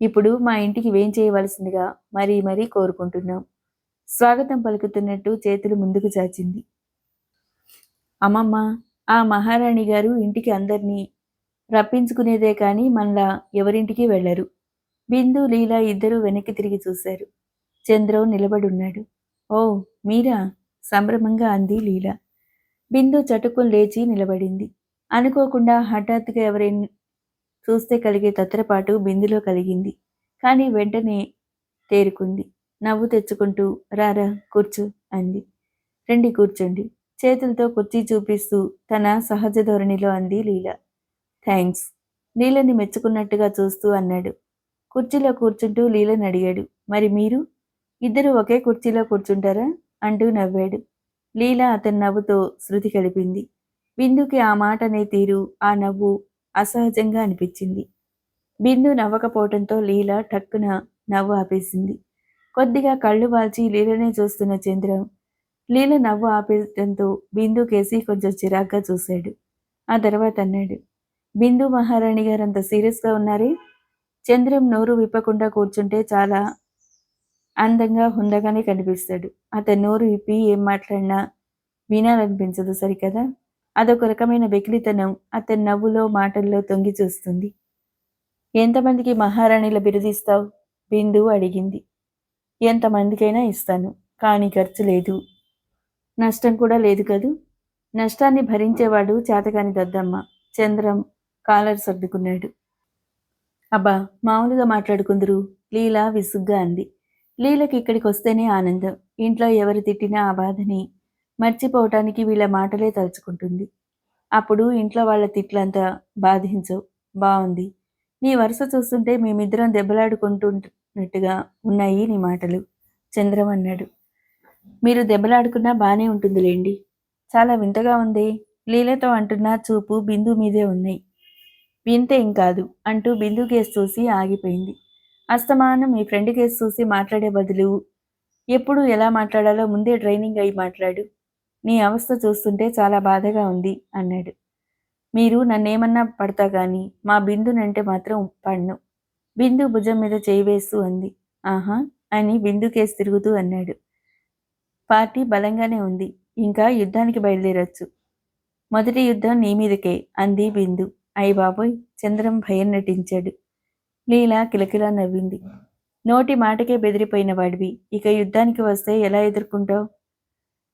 ఇప్పుడు మా ఇంటికి వేం చేయవలసిందిగా మరీ మరీ కోరుకుంటున్నాం. స్వాగతం పలుకుతున్నట్టు చేతులు ముందుకు చాచింది. అమ్మమ్మ, ఆ మహారాణి గారు ఇంటికి అందరినీ రప్పించుకునేదే కాని మనలా ఎవరింటికి వెళ్లరు. బిందు లీల ఇద్దరూ వెనక్కి తిరిగి చూశారు. చంద్రం నిలబడున్నాడు. ఓ, మీరా? సంభ్రమంగా అంది లీల. బిందు చటుక్కుని లేచి నిలబడింది. అనుకోకుండా హఠాత్తుగా ఎవరైనా చూస్తే కలిగే తత్రపాటు బిందులో కలిగింది. కానీ వెంటనే తేరుకుంది. నవ్వు తెచ్చుకుంటూ రారా కూర్చో అంది. రండి కూర్చోండి. చేతులతో కుర్చీ చూపిస్తూ తన సహజ ధోరణిలో అంది లీల. థ్యాంక్స్. లీలని మెచ్చుకున్నట్టుగా చూస్తూ అన్నాడు. కుర్చీలో కూర్చుంటూ లీలని అడిగాడు. మరి మీరు ఇద్దరు ఒకే కుర్చీలో కూర్చుంటారా అంటూ నవ్వాడు. లీల అతని నవ్వుతో శృతి కలిపింది. బిందుకి ఆ మాట అనే తీరు, ఆ నవ్వు అసహజంగా అనిపించింది. బిందు నవ్వకపోవటంతో లీల టక్కున నవ్వు ఆపేసింది. కొద్దిగా కళ్ళు వాల్చి లీలనే చూస్తున్న చంద్రం లీల నవ్వు ఆపేయటంతో బిందు కేసి కొంచెం చిరాగ్గా చూశాడు. ఆ తర్వాత అన్నాడు, బిందు మహారాణి గారు అంత సీరియస్గా ఉన్నారే? చంద్రం నోరు విప్పకుండా కూర్చుంటే చాలా అందంగా హుందగానే కనిపిస్తాడు. అతని నోరు విప్పి ఏం మాట్లాడినా వినాలనిపించదు సరికదా. అదొక రకమైన వెకిలితనం అతని నవ్వులో మాటల్లో తొంగి చూస్తుంది. ఎంతమందికి మహారాణిల బిరుదిస్తావు? బిందు అడిగింది. ఎంతమందికైనా ఇస్తాను, కానీ ఖర్చు లేదు, నష్టం కూడా లేదు కదూ. నష్టాన్ని భరించేవాడు చేతకాని దద్దమ్మ. చంద్రం కాలర్ సర్దుకున్నాడు. అబ్బా, మామూలుగా మాట్లాడుకుందరు లీల విసుగ్గా అంది. లీలకి ఇక్కడికి వస్తేనే ఆనందం. ఇంట్లో ఎవరు తిట్టినా ఆ బాధని మర్చిపోవటానికి వీళ్ళ మాటలే తలుచుకుంటుంది. అప్పుడు ఇంట్లో వాళ్ళ తిట్లంతా బాధించవు. బావుంది. నీ వరుస చూస్తుంటే మేమిద్దరం దెబ్బలాడుకుంటున్నట్టుగా ఉన్నాయి నీ మాటలు చంద్రం అన్నాడు. మీరు దెబ్బలాడుకున్నా బానే ఉంటుందిలేండి. చాలా వింతగా ఉందే. లీలతో అంటున్న చూపు బిందు మీదే ఉన్నాయి. వింతేం కాదు అంటూ బిందు కేసు చూసి ఆగిపోయింది. అస్తమానం మీ ఫ్రెండ్ కేసు చూసి మాట్లాడే బదులు ఎప్పుడు ఎలా మాట్లాడాలో ముందే ట్రైనింగ్ అయి మాట్లాడు. నీ అవస్థ చూస్తుంటే చాలా బాధగా ఉంది అన్నాడు. మీరు నన్నేమన్నా పడతా గాని మా బిందునంటే మాత్రం పడ్ను. బిందు భుజం మీద చేయి వేస్తూ అంది. ఆహా అని బిందు కేసు తిరుగుతూ అన్నాడు. పార్టీ బలంగానే ఉంది. ఇంకా యుద్ధానికి బయలుదేరొచ్చు. మొదటి యుద్ధం నీ మీదకే అంది బిందు. అయ్య బాబోయ్, చంద్రం భయం నటించాడు. లీల కిలకిలా నవ్వింది. నోటి మాటకే బెదిరిపోయిన వాడివి ఇక యుద్ధానికి వస్తే ఎలా ఎదుర్కొంటావు?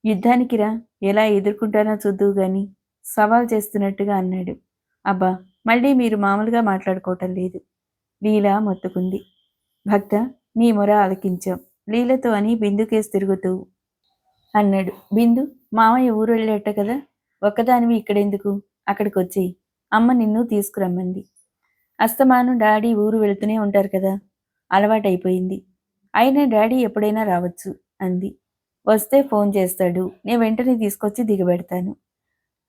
యుద్ధానికి రా, ఎలా ఎదుర్కొంటానో చూద్దువు గాని సవాల్ చేస్తున్నట్టుగా అన్నాడు. అబ్బా, మళ్ళీ మీరు మామూలుగా మాట్లాడుకోవటం లేదు. లీల మొత్తుకుంది. భక్త, నీ మొర ఆలకించాం లీలతో అని బిందుకేసి తిరుగుతూ అన్నాడు. బిందు, మామయ్య ఊరు వెళ్ళేట కదా, ఒక్కదానివి ఇక్కడెందుకు? అక్కడికొచ్చేయి, అమ్మ నిన్ను తీసుకురమ్మంది. అస్తమానం డాడీ ఊరు వెళుతూనే ఉంటారు కదా, అలవాటైపోయింది. అయినా డాడీ ఎప్పుడైనా రావచ్చు అంది. వస్తే ఫోన్ చేస్తాడు, నేను వెంటనే తీసుకొచ్చి దిగబెడతాను.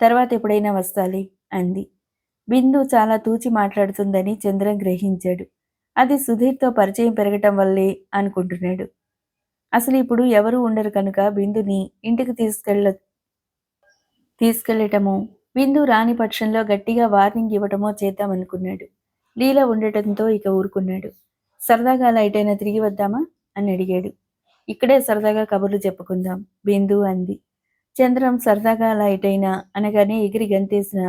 తర్వాత ఎప్పుడైనా వస్తాలే అంది. బిందు చాలా తూచి మాట్లాడుతుందని చంద్రం గ్రహించాడు. అది సుధీర్తో పరిచయం పెరగటం వల్లే అనుకుంటున్నాడు. అసలు ఇప్పుడు ఎవరూ ఉండరు కనుక బిందుని ఇంటికి తీసుకెళ్లటమో బిందు రాని పక్షంలో గట్టిగా వార్నింగ్ ఇవ్వటమో చేద్దామనుకున్నాడు. లీల ఉండటంతో ఇక ఊరుకున్నాడు. సరదాగా అలా ఎటైనా తిరిగి వద్దామా అని అడిగాడు. ఇక్కడే సరదాగా కబుర్లు చెప్పుకుందాం బిందు అంది. చంద్రం సరదాగా అలా ఎటైనా అనగానే ఎగిరి గంతేసిన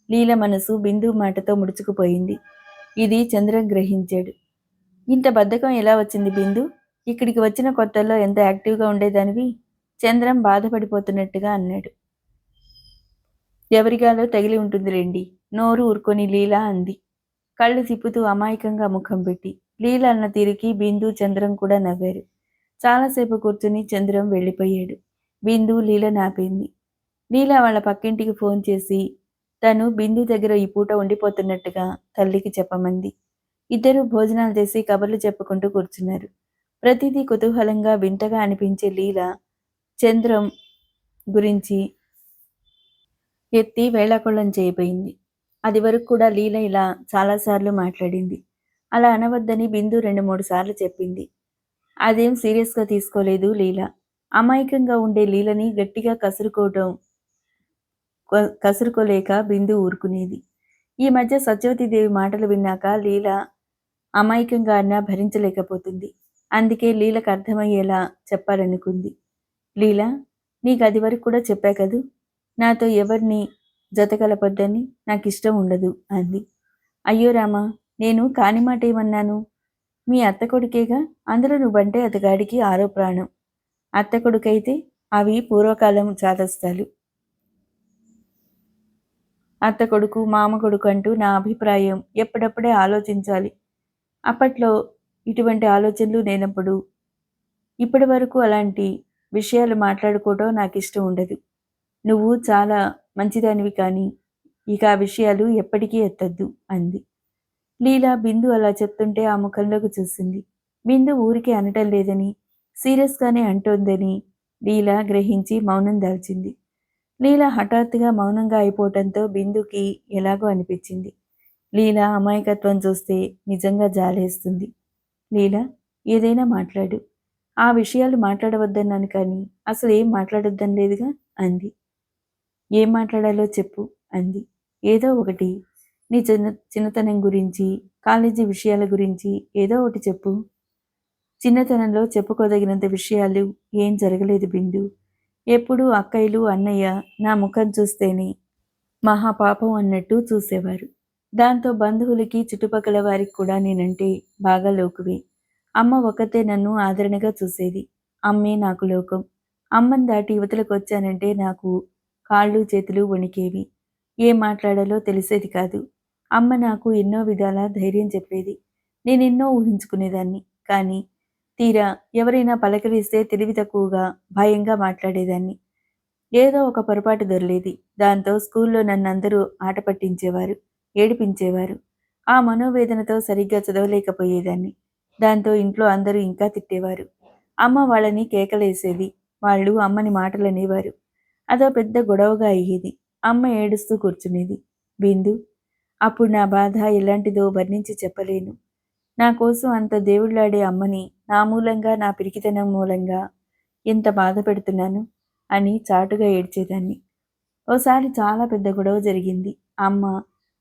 లీల మనసు బిందు మాటతో ముడుచుకుపోయింది. ఇది చంద్రం గ్రహించాడు. ఇంత బద్ధకం ఎలా వచ్చింది బిందు? ఇక్కడికి వచ్చిన కొత్తల్లో ఎంత యాక్టివ్గా ఉండేదానివి? చంద్రం బాధపడిపోతున్నట్టుగా అన్నాడు. ఎవరిగాలో తగిలి ఉంటుందిలేండి, నోరు ఊరుకొని లీల అంది. కళ్ళు తిప్పుతూ అమాయకంగా ముఖం పెట్టి. లీల అన్న తీరికి బిందు చంద్రం కూడా నవ్వారు. చాలాసేపు కూర్చుని చంద్రం వెళ్ళిపోయాడు. బిందు లీల నాపింది. లీల వాళ్ళ పక్కింటికి ఫోన్ చేసి తను బిందు దగ్గర ఈ పూట ఉండిపోతున్నట్టుగా తల్లికి చెప్పమంది. ఇద్దరూ భోజనాలు చేసి కబుర్లు చెప్పుకుంటూ కూర్చున్నారు. ప్రతిదీ కుతూహలంగా వింతగా అనిపించే లీల చంద్రం గురించి ఎత్తి వేళాకోళం చేయబోయింది. అది వరకు కూడా లీల ఇలా చాలాసార్లు మాట్లాడింది. అలా అనవద్దని బిందు 2, 3 సార్లు చెప్పింది. అదేం సీరియస్‌గా తీసుకోలేదు లీల. అమాయకంగా ఉండే లీలని గట్టిగా కసురుకోలేక బిందు ఊరుకునేది. ఈ మధ్య సత్యవతీదేవి మాటలు విన్నాక లీల అమాయకంగా అన్నా భరించలేకపోతుంది. అందుకే లీలకు అర్థమయ్యేలా చెప్పాలనుకుంది. లీల, నీకు అది వరకు కూడా చెప్పా కదూ, నాతో ఎవరిని జతకలపొద్దని, నాకిష్టం ఉండదు అంది. అయ్యో రామా, నేను కాని మాట ఏమన్నాను? మీ అత్త కొడుకేగా, అందులో నువ్వంటే అతగాడికి ఆరో ప్రాణం. అత్త కొడుకైతే అవి పూర్వకాలం చాదస్తాలు. అత్త కొడుకు, మామ కొడుకు అంటూ నా అభిప్రాయం ఎప్పుడప్పుడే ఆలోచించాలి. అప్పట్లో ఇటువంటి ఆలోచనలు లేనప్పుడు ఇప్పటి వరకు అలాంటి విషయాలు మాట్లాడుకోవడం నాకిష్టం ఉండదు. నువ్వు చాలా మంచిదానివి కానీ ఇక ఆ విషయాలు ఎప్పటికీ ఎత్తద్దు అంది. లీలా బిందు అలా చెప్తుంటే ఆ ముఖంలోకి చూసింది. బిందు ఊరికే అనటం లేదని, సీరియస్గానే అంటోందని లీలా గ్రహించి మౌనం దాల్చింది. లీలా హఠాత్తుగా మౌనంగా అయిపోవటంతో బిందుకి ఎలాగో అనిపించింది. లీలా అమాయకత్వం చూస్తే నిజంగా జాలేస్తుంది. లీలా, ఏదైనా మాట్లాడు. ఆ విషయాలు మాట్లాడవద్దన్నాను కానీ అసలు ఏం మాట్లాడొద్దని లేదుగా అంది. ఏం మాట్లాడాలో చెప్పు అంది. ఏదో ఒకటి. నీ చిన్నతనం గురించి, కాలేజీ విషయాల గురించి ఏదో ఒకటి చెప్పు. చిన్నతనంలో చెప్పుకోదగినంత విషయాలు ఏం జరగలేదు బిందు. ఎప్పుడూ అక్కయ్యలు, అన్నయ్య నా ముఖం చూస్తేనే మహాపాపం అన్నట్టు చూసేవారు. దాంతో బంధువులకి, చుట్టుపక్కల వారికి కూడా నేనంటే బాగా లోకువే. అమ్మ ఒక్కతే నన్ను ఆదరణగా చూసేది. అమ్మే నాకు లోకం. అమ్మని దాటి యువతలకు వచ్చానంటే నాకు కాళ్ళు చేతులు వణికేవి. ఏం మాట్లాడాలో తెలిసేది కాదు. అమ్మ నాకు ఎన్నో విధాల ధైర్యం చెప్పేది. నేనెన్నో ఊహించుకునేదాన్ని. కానీ తీరా ఎవరైనా పలకరిస్తే తెలివి తక్కువగా, భయంగా మాట్లాడేదాన్ని. ఏదో ఒక పొరపాటు దొర్లేది. దాంతో స్కూల్లో నన్నందరూ ఆట పట్టించేవారు, ఏడిపించేవారు. ఆ మనోవేదనతో సరిగ్గా చదవలేకపోయేదాన్ని. దాంతో ఇంట్లో అందరూ ఇంకా తిట్టేవారు. అమ్మ వాళ్ళని కేకలేసేది. వాళ్ళు అమ్మని మాటలనేవారు. అదో పెద్ద గొడవగా అయ్యేది. అమ్మ ఏడుస్తూ కూర్చునేది. బిందు, అప్పుడు నా బాధ ఎలాంటిదో వర్ణించి చెప్పలేను. నా కోసం అంత దేవుళ్లాడే అమ్మని నా మూలంగా, నా పిరికితనం మూలంగా ఎంత బాధ పెడుతున్నాను అని చాటుగా ఏడ్చేదాన్ని. ఓసారి చాలా పెద్ద గొడవ జరిగింది. అమ్మ,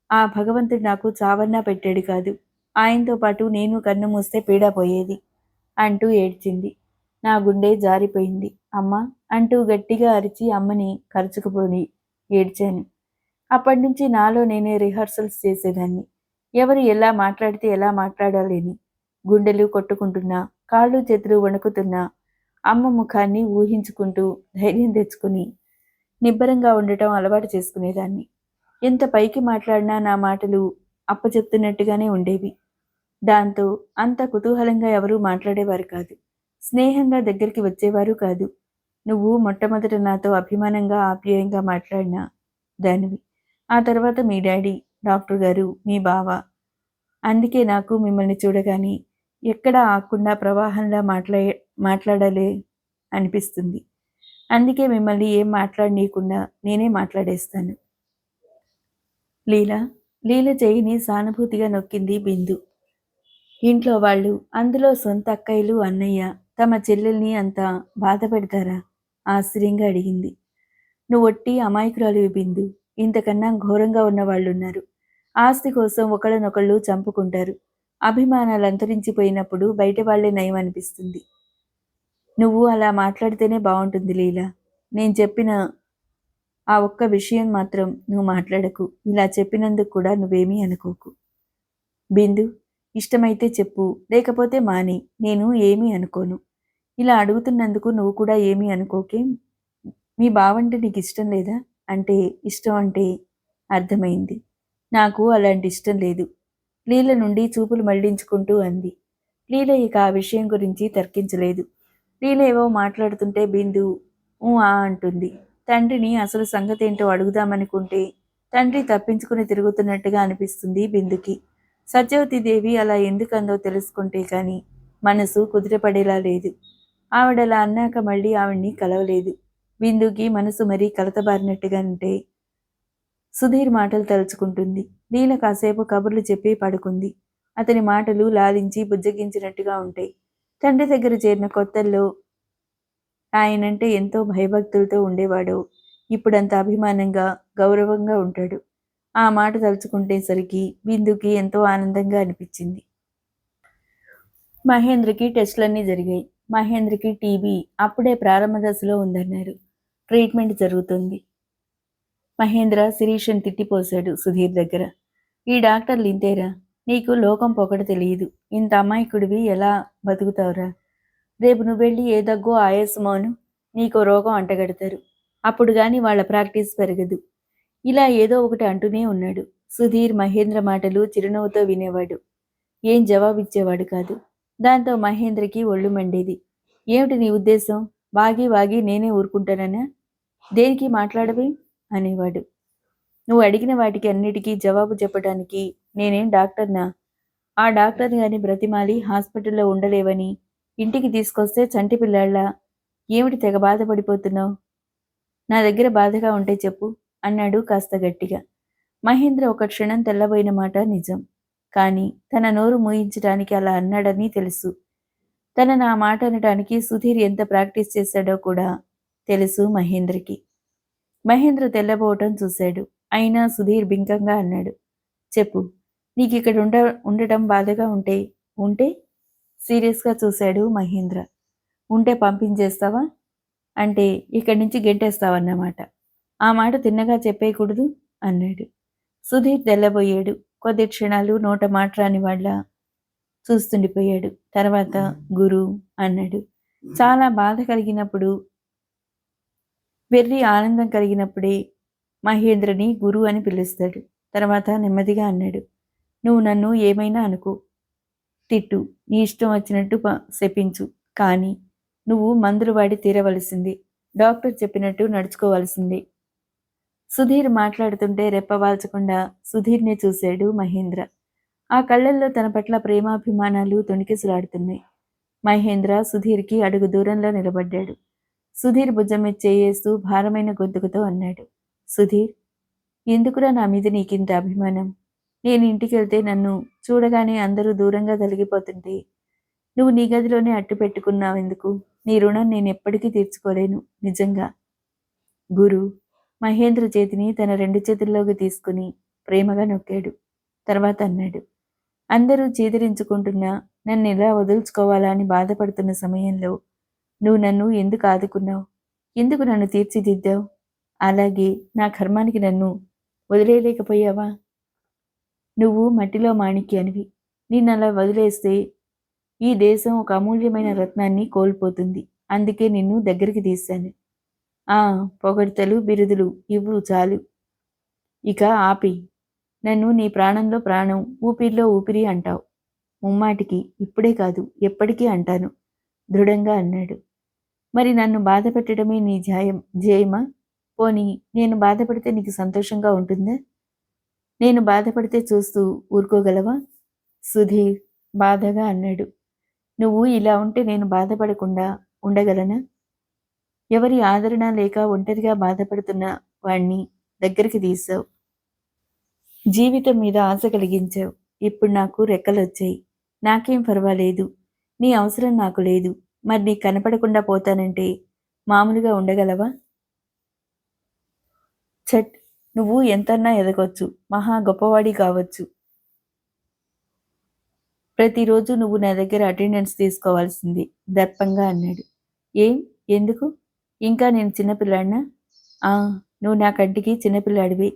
ఆ భగవంతుడు నాకు చావన్నా పెట్టాడు కాదు, ఆయనతో పాటు నేను కన్ను మూస్తే పీడ పోయేది అంటూ ఏడ్చింది. నా గుండె జారిపోయింది. అమ్మా అంటూ గట్టిగా అరిచి అమ్మని కరుచుకుపోని ఏడ్చాను. అప్పటినుంచి నాలో నేనే రిహార్సల్స్ చేసేదాన్ని. ఎవరు ఎలా మాట్లాడితే ఎలా మాట్లాడాలని. గుండెలు కొట్టుకుంటున్నా, కాళ్ళు చేతులు వణుకుతున్నా అమ్మ ముఖాన్ని ఊహించుకుంటూ ధైర్యం తెచ్చుకుని నిబ్బరంగా ఉండటం అలవాటు చేసుకునేదాన్ని. ఎంత పైకి మాట్లాడినా నా మాటలు అప్పచెప్తున్నట్టుగానే ఉండేవి. దాంతో అంత కుతూహలంగా ఎవరూ మాట్లాడేవారు కాదు. స్నేహంగా దగ్గరికి వచ్చేవారు కాదు. నువ్వు మొట్టమొదట నాతో అభిమానంగా, ఆప్యాయంగా మాట్లాడిన దానివి. ఆ తర్వాత మీ డాడీ, డాక్టర్ గారు, మీ బావ. అందుకే నాకు మిమ్మల్ని చూడగానే ఎక్కడా ఆగకుండా ప్రవాహంలా మాట్లాడాలే అనిపిస్తుంది. అందుకే మిమ్మల్ని ఏం మాట్లాడనీయకుండా నేనే మాట్లాడేస్తాను. లీల చెయ్యిని సానుభూతిగా నొక్కింది బిందు. ఇంట్లో వాళ్ళు, అందులో సొంత అక్కయ్యలు, అన్నయ్య తమ చెల్లెల్ని అంత బాధ పెడతారా? ఆశ్చర్యంగా అడిగింది. నువ్వొట్టి అమాయకురాలివి బిందు. ఇంతకన్నా ఘోరంగా ఉన్నవాళ్ళున్నారు. ఆస్తి కోసం ఒకళ్ళనొకళ్ళు చంపుకుంటారు. అభిమానాలు అంతరించిపోయినప్పుడు బయట వాళ్లే నయం అనిపిస్తుంది. నువ్వు అలా మాట్లాడితేనే బాగుంటుంది లీలా. నేను చెప్పిన ఆ ఒక్క విషయం మాత్రం నువ్వు మాట్లాడకు. ఇలా చెప్పినందుకు కూడా నువ్వేమీ అనుకోకు. బిందు, ఇష్టమైతే చెప్పు, లేకపోతే మాని. నేను ఏమీ అనుకోను. ఇలా అడుగుతున్నందుకు నువ్వు కూడా ఏమీ అనుకోకేం. మీ బావంటే నీకు ఇష్టం లేదా? అంటే ఇష్టం అంటే అర్థమైంది. నాకు అలాంటి ఇష్టం లేదు. లీల నుండి చూపులు మళ్లించుకుంటూ అంది. లీల ఇక ఆ విషయం గురించి తర్కించలేదు. లీల ఏవో మాట్లాడుతుంటే బిందు ఆ అంటుంది. తండ్రిని అసలు సంగతేంటో అడుగుదామనుకుంటే తండ్రి తప్పించుకుని తిరుగుతున్నట్టుగా అనిపిస్తుంది బిందుకి. సత్యవతీదేవి అలా ఎందుకందో తెలుసుకుంటే కానీ మనసు కుదిరపడేలా లేదు. ఆవిడలా అన్నాక మళ్ళీ ఆవిడ్ని కలవలేదు. బిందుకి మనసు మరీ కలతబారినట్టుగా ఉంటే సుధీర్ మాటలు తలుచుకుంటుంది. నీల కాసేపు కబుర్లు చెప్పి పడుకుంది. అతని మాటలు లాలించి బుజ్జగించినట్టుగా ఉంటాయి. తండ్రి దగ్గర చేరిన కొత్తల్లో ఆయనంటే ఎంతో భయభక్తులతో ఉండేవాడు. ఇప్పుడంత అభిమానంగా, గౌరవంగా ఉంటాడు. ఆ మాట తలుచుకుంటేసరికి బిందుకి ఎంతో ఆనందంగా అనిపించింది. మహేంద్రకి టెస్టులన్నీ జరిగాయి. మహేంద్రకి టీబీ అప్పుడే ప్రారంభ దశలో ఉందన్నారు. ట్రీట్మెంట్ జరుగుతుంది. మహేంద్ర శిరీషను తిట్టిపోశాడు సుధీర్ దగ్గర. ఈ డాక్టర్లు ఇంతేరా, నీకు లోకం పొగడ తెలియదు. ఇంత అమాయకుడివి ఎలా బతుకుతావురా? రేపు నువ్వెళ్ళి ఏ దగ్గో ఆయాసమోను నీకో రోగం అంటగడతారు. అప్పుడు గాని వాళ్ళ ప్రాక్టీస్ పెరగదు. ఇలా ఏదో ఒకటి అంటూనే ఉన్నాడు. సుధీర్ మహేంద్ర మాటలు చిరునవ్వుతో వినేవాడు. ఏం జవాబిచ్చేవాడు కాదు. దాంతో మహేంద్రకి ఒళ్ళు మండేది. ఏమిటి నీ ఉద్దేశం? వాగి వాగి నేనే ఊరుకుంటానన్నా? దేనికి మాట్లాడవే అనేవాడు. నువ్వు అడిగిన వాటికి అన్నిటికీ జవాబు చెప్పడానికి నేనేం డాక్టర్నా? ఆ డాక్టర్ని గాని బ్రతిమాలి హాస్పిటల్లో ఉండలేవని ఇంటికి తీసుకొస్తే చంటి పిల్లాళ్ళ ఏమిటి తెగ బాధపడిపోతున్నావు? నా దగ్గర బాధగా ఉంటే చెప్పు అన్నాడు కాస్త గట్టిగా. మహేంద్ర ఒక క్షణం తెల్లబోయిన మాట నిజం. కానీ తన నోరు మూయించడానికి అలా అన్నాడని తెలుసు. తనను ఆ మాట అనడానికి సుధీర్ ఎంత ప్రాక్టీస్ చేశాడో కూడా తెలుసు మహేంద్రకి. మహేంద్ర తెల్లబోవటం చూశాడు. అయినా సుధీర్ బింకంగా అన్నాడు. చెప్పు, నీకిక్కడ ఉండటం బాధగా ఉంటే సీరియస్గా చూశాడు మహేంద్ర. ఉంటే పంపించేస్తావా? అంటే ఇక్కడి నుంచి గెంటేస్తావన్నమాట. ఆ మాట తిన్నగా చెప్పేయకూడదు అన్నాడు. సుధీర్ తెల్లబోయాడు. కొద్ది క్షణాలు నోట మాట రాని వాళ్ళ చూస్తుండిపోయాడు. తర్వాత గురు అన్నాడు. చాలా బాధ కలిగినప్పుడు, వెర్రి ఆనందం కలిగినప్పుడే మహేంద్రని గురు అని పిలుస్తాడు. తర్వాత నెమ్మదిగా అన్నాడు. నువ్వు నన్ను ఏమైనా అనుకో, తిట్టు, నీ ఇష్టం వచ్చినట్టు శపించు, కానీ నువ్వు మందులు వాడి తీరవలసింది. డాక్టర్ చెప్పినట్టు నడుచుకోవాల్సిందే. సుధీర్ మాట్లాడుతుంటే రెప్పవాల్చకుండా సుధీర్నే చూశాడు మహేంద్ర. ఆ కళ్ళల్లో తన పట్ల ప్రేమాభిమానాలు తొణికిసలాడుతున్నాయి. మహేంద్ర సుధీర్కి అడుగు దూరంలో నిలబడ్డాడు. సుధీర్ భుజం మీద చేయేస్తూ భారమైన గొంతుకుతో అన్నాడు. సుధీర్, ఎందుకురా నా మీద నీకింత అభిమానం? నేను ఇంటికెళ్తే నన్ను చూడగానే అందరూ దూరంగా తొలగిపోతుంటే నువ్వు నీ గదిలోనే అట్టు పెట్టుకున్నావెందుకు? నీ రుణం నేను ఎప్పటికీ తీర్చుకోలేను, నిజంగా. గురు మహేంద్ర చేతిని తన 2 చేతుల్లోకి తీసుకుని ప్రేమగా నొక్కాడు. తర్వాత అన్నాడు. అందరూ చీదరించుకుంటున్నా నన్ను ఎలా వదుల్చుకోవాలా అని బాధపడుతున్న సమయంలో నువ్వు నన్ను ఎందుకు ఆదుకున్నావు? ఎందుకు నన్ను తీర్చిదిద్దావు? అలాగే నా కర్మానికి నన్ను వదిలేయలేకపోయావా? నువ్వు మట్టిలో మాణిక్యానివి. నిన్నలా వదిలేస్తే ఈ దేశం ఒక అమూల్యమైన రత్నాన్ని కోల్పోతుంది. అందుకే నిన్ను దగ్గరికి తీశాను. పొగడ్తలు, బిరుదులు ఇవ్వు చాలు. ఇక ఆపి. నన్ను నీ ప్రాణంలో ప్రాణం, ఊపిరిలో ఊపిరి అంటావు. ముమ్మాటికి ఇప్పుడే కాదు, ఎప్పటికీ అంటాను దృఢంగా అన్నాడు. మరి నన్ను బాధ పెట్టడమే నీ ధ్యేయమా? పోనీ నేను బాధపడితే నీకు సంతోషంగా ఉంటుందా? నేను బాధపడితే చూస్తూ ఊరుకోగలవా? సుధీర్ బాధగా అన్నాడు. నువ్వు ఇలా ఉంటే నేను బాధపడకుండా ఉండగలనా? ఎవరి ఆదరణ లేక ఒంటరిగా బాధపడుతున్న వాణ్ణి దగ్గరికి తీసావు. జీవితం మీద ఆశ కలిగించావు. ఇప్పుడు నాకు రెక్కలొచ్చాయి. నాకేం పర్వాలేదు. నీ అవసరం నాకు లేదు. మరి నీ కనపడకుండా పోతానంటే మామూలుగా ఉండగలవా? ఛట్, నువ్వు ఎంతన్నా ఎదగొచ్చు, మహా గొప్పవాడి కావచ్చు. ప్రతిరోజు నువ్వు నా దగ్గర అటెండెన్స్ తీసుకోవాల్సింది దర్పంగా అన్నాడు. ఎందుకు? ఇంకా నేను చిన్నపిల్లాడినా? నువ్వు నా కంటికి చిన్నపిల్లాడివి.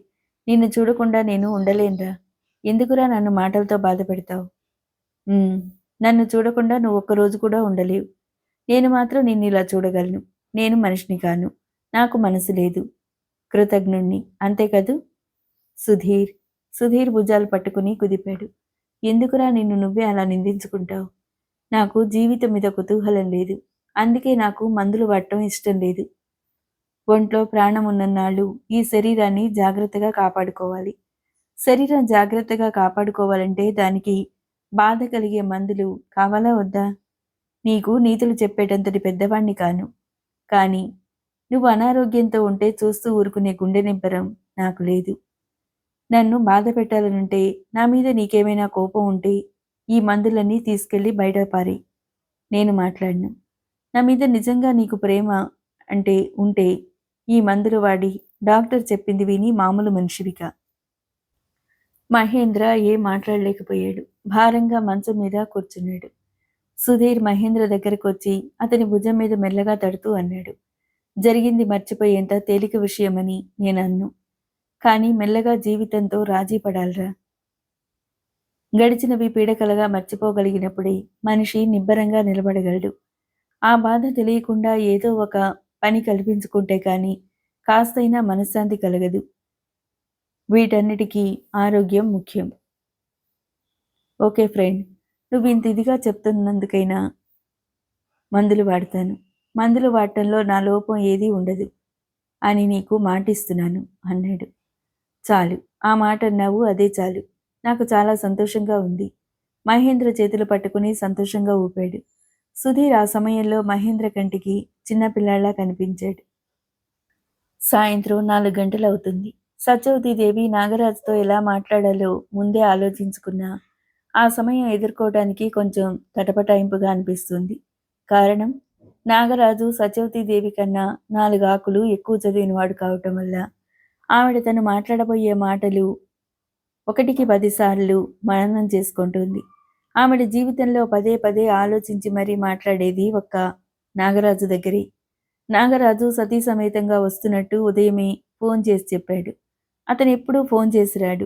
నిన్ను చూడకుండా నేను ఉండలేనురా. ఎందుకురా నన్ను మాటలతో బాధ పెడతావు? నన్ను చూడకుండా నువ్వు ఒక్కరోజు కూడా ఉండలేవు. నేను మాత్రం నిన్ను ఇలా చూడగలను. నేను మనిషిని కాను. నాకు మనసు లేదు. కృతజ్ఞుణ్ణి, అంతే కదూ? సుధీర్ భుజాలు పట్టుకుని కుదిపాడు. ఎందుకురా నిన్ను నువ్వే అలా నిందించుకుంటావు? నాకు జీవితం మీద కుతూహలం లేదు. అందుకే నాకు మందులు వాడటం ఇష్టం లేదు. ఒంట్లో ప్రాణం ఉన్నన్నాళ్ళు ఈ శరీరాన్ని జాగ్రత్తగా కాపాడుకోవాలి. శరీరం జాగ్రత్తగా కాపాడుకోవాలంటే దానికి బాధ కలిగే మందులు కావాలా వద్దా? నీకు నీతులు చెప్పేటంతటి పెద్దవాణ్ణి కాను. కానీ నువ్వు అనారోగ్యంతో ఉంటే చూస్తూ ఊరుకునే గుండె నింపరం నాకు లేదు. నన్ను బాధ పెట్టాలనుంటే, నా మీద నీకేమైనా కోపం ఉంటే, ఈ మందులన్నీ తీసుకెళ్ళి బయట పారేయ్. నేను మాట్లాడను. నా మీద నిజంగా నీకు ప్రేమ అంటే ఉంటే, ఈ మందులు వాడి డాక్టర్ చెప్పింది విని మామూలు మనిషివిగా. మహేంద్ర ఏం మాట్లాడలేకపోయాడు. భారంగా మంచం మీద కూర్చున్నాడు. సుధీర్ మహేంద్ర దగ్గరకొచ్చి అతని భుజం మీద మెల్లగా తడుతూ అన్నాడు. జరిగింది మర్చిపోయేంత తేలిక విషయమని నేనన్ను. కానీ మెల్లగా జీవితంతో రాజీ పడాలిరా. గడిచినవి పీడకలగా మర్చిపోగలిగినప్పుడే మనిషి నిబ్బరంగా నిలబడగలడు. ఆ బాధ తెలియకుండా ఏదో ఒక పని కల్పించుకుంటే కానీ కాస్తైనా మనశ్శాంతి కలగదు. వీటన్నిటికీ ఆరోగ్యం ముఖ్యం. ఓకే ఫ్రెండ్, నువ్వు ఇంత ఇదిగా చెప్తున్నందుకైనా మందులు వాడతాను. మందులు వాడటంలో నా లోపం ఏదీ ఉండదు అని నీకు మాటిస్తున్నాను అన్నాడు. చాలు, ఆ మాట అన్నావు, అదే చాలు. నాకు చాలా సంతోషంగా ఉంది. మహేంద్ర చేతులు పట్టుకుని సంతోషంగా ఊపాడు. సుధీర్ ఆ సమయంలో మహేంద్ర కంటికి చిన్నపిల్లాళ్లా కనిపించాడు. సాయంత్రం 4 గంటలవుతుంది. సత్యవతీదేవి నాగరాజుతో ఎలా మాట్లాడాలో ముందే ఆలోచించుకున్నా ఆ సమయం ఎదుర్కోవడానికి కొంచెం తటపటాయింపుగా అనిపిస్తుంది. కారణం, నాగరాజు సత్యవతీదేవి కన్నా 4 ఆకులు ఎక్కువ చదివినవాడు కావటం వల్ల ఆవిడ తను మాట్లాడబోయే మాటలు 1కి 10 సార్లు మననం చేసుకుంటుంది. ఆవిడ జీవితంలో పదే పదే ఆలోచించి మరీ మాట్లాడేది ఒక్క నాగరాజు దగ్గరే. నాగరాజు సతీ సమేతంగా వస్తున్నట్టు ఉదయమే ఫోన్ చేసి చెప్పాడు. అతను ఎప్పుడూ ఫోన్ చేసి రాడు.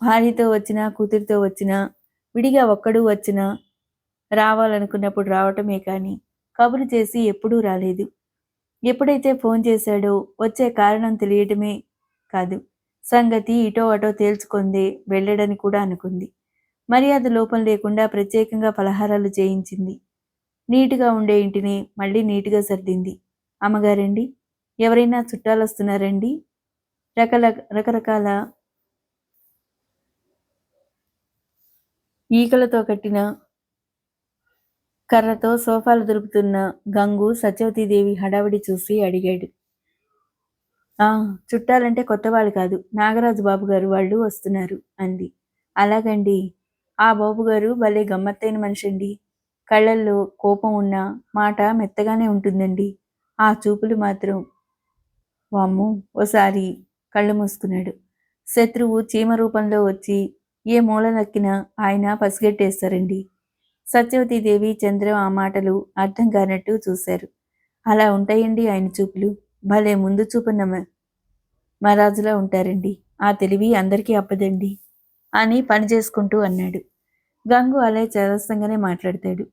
భార్యతో వచ్చినా, కూతురితో వచ్చినా, విడిగా ఒక్కడూ వచ్చినా రావాలనుకున్నప్పుడు రావటమే కానీ కబురు చేసి ఎప్పుడూ రాలేదు. ఎప్పుడైతే ఫోన్ చేశాడో వచ్చే కారణం తెలియటమే కాదు, సంగతి ఇటో అటో తేల్చుకుందే వెళ్ళడని కూడా అనుకుంది. మర్యాద లోపం లేకుండా ప్రత్యేకంగా పలహారాలు చేయించింది. నీటుగా ఉండే ఇంటిని మళ్ళీ నీటుగా సర్దింది. అమ్మగారండి, ఎవరైనా చుట్టాలొస్తున్నారండి? రకరకాల ఈకలతో కట్టిన కర్రతో సోఫాలు దులుపుతున్న గంగు సత్యవతీదేవి హడావిడి చూసి అడిగాడు. ఆ, చుట్టాలంటే కొత్తవాళ్ళు కాదు, నాగరాజు బాబుగారు వాళ్ళు వస్తున్నారు అంది. అలాగండి. ఆ బాబుగారు భలే గమ్మత్తైన మనిషండి. కళ్ళల్లో కోపం ఉన్నా మాట మెత్తగానే ఉంటుందండి. ఆ చూపులు మాత్రం వామ్మో! ఓసారి కళ్ళు మూసుకున్నాడు. శత్రువు చీమ రూపంలో వచ్చి ఏ మూల నక్కినా ఆయన పసిగట్టేస్తారండి. సత్యవతీదేవి, చంద్రం ఆ మాటలు అర్థం కానట్టు చూశారు. అలా ఉంటాయండి ఆయన చూపులు. భలే ముందు చూపున్న మహారాజులా ఉంటారండి. ఆ తెలివి అందరికీ అప్పదండి అని పని చేసుకుంటూ అన్నాడు. గంగు అలా చేదస్తంగానే మాట్లాడతాడు.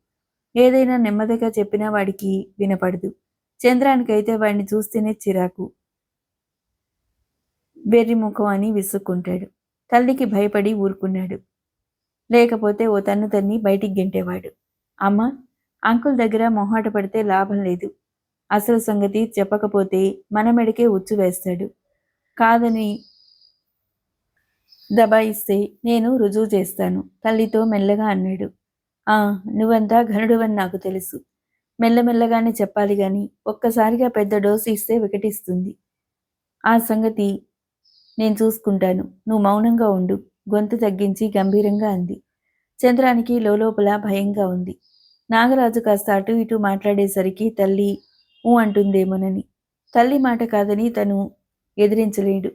ఏదైనా నెమ్మదిగా చెప్పినా వాడికి వినపడదు. చంద్రానికైతే వాడిని చూస్తేనే చిరాకు. వెర్రిముఖం అని విసుక్కుంటాడు. తల్లికి భయపడి ఊరుకున్నాడు. లేకపోతే ఓ తన్ను తన్ని బయటికి గెంటేవాడు. అమ్మ, అంకుల్ దగ్గర మొహాట పడితే లాభం లేదు. అసలు సంగతి చెప్పకపోతే మన మెడకే ఉచ్చు వేస్తాడు. కాదని దబాయిస్తే నేను రుజువు చేస్తాను తల్లితో మెల్లగా అన్నాడు. ఆ, నువ్వంతా ఘనుడువని నాకు తెలుసు. మెల్లమెల్లగానే చెప్పాలి గాని ఒక్కసారిగా పెద్ద డోసు ఇస్తే వికటిస్తుంది. ఆ సంగతి నేను చూసుకుంటాను. నువ్వు మౌనంగా ఉండు, గొంతు తగ్గించి గంభీరంగా అంది. చంద్రానికి లోలోపల భయంగా ఉంది. నాగరాజు కాస్త అటు ఇటు మాట్లాడేసరికి తల్లి అంటుందేమోనని. తల్లి మాట కాదని తను ఎదిరించలేడు.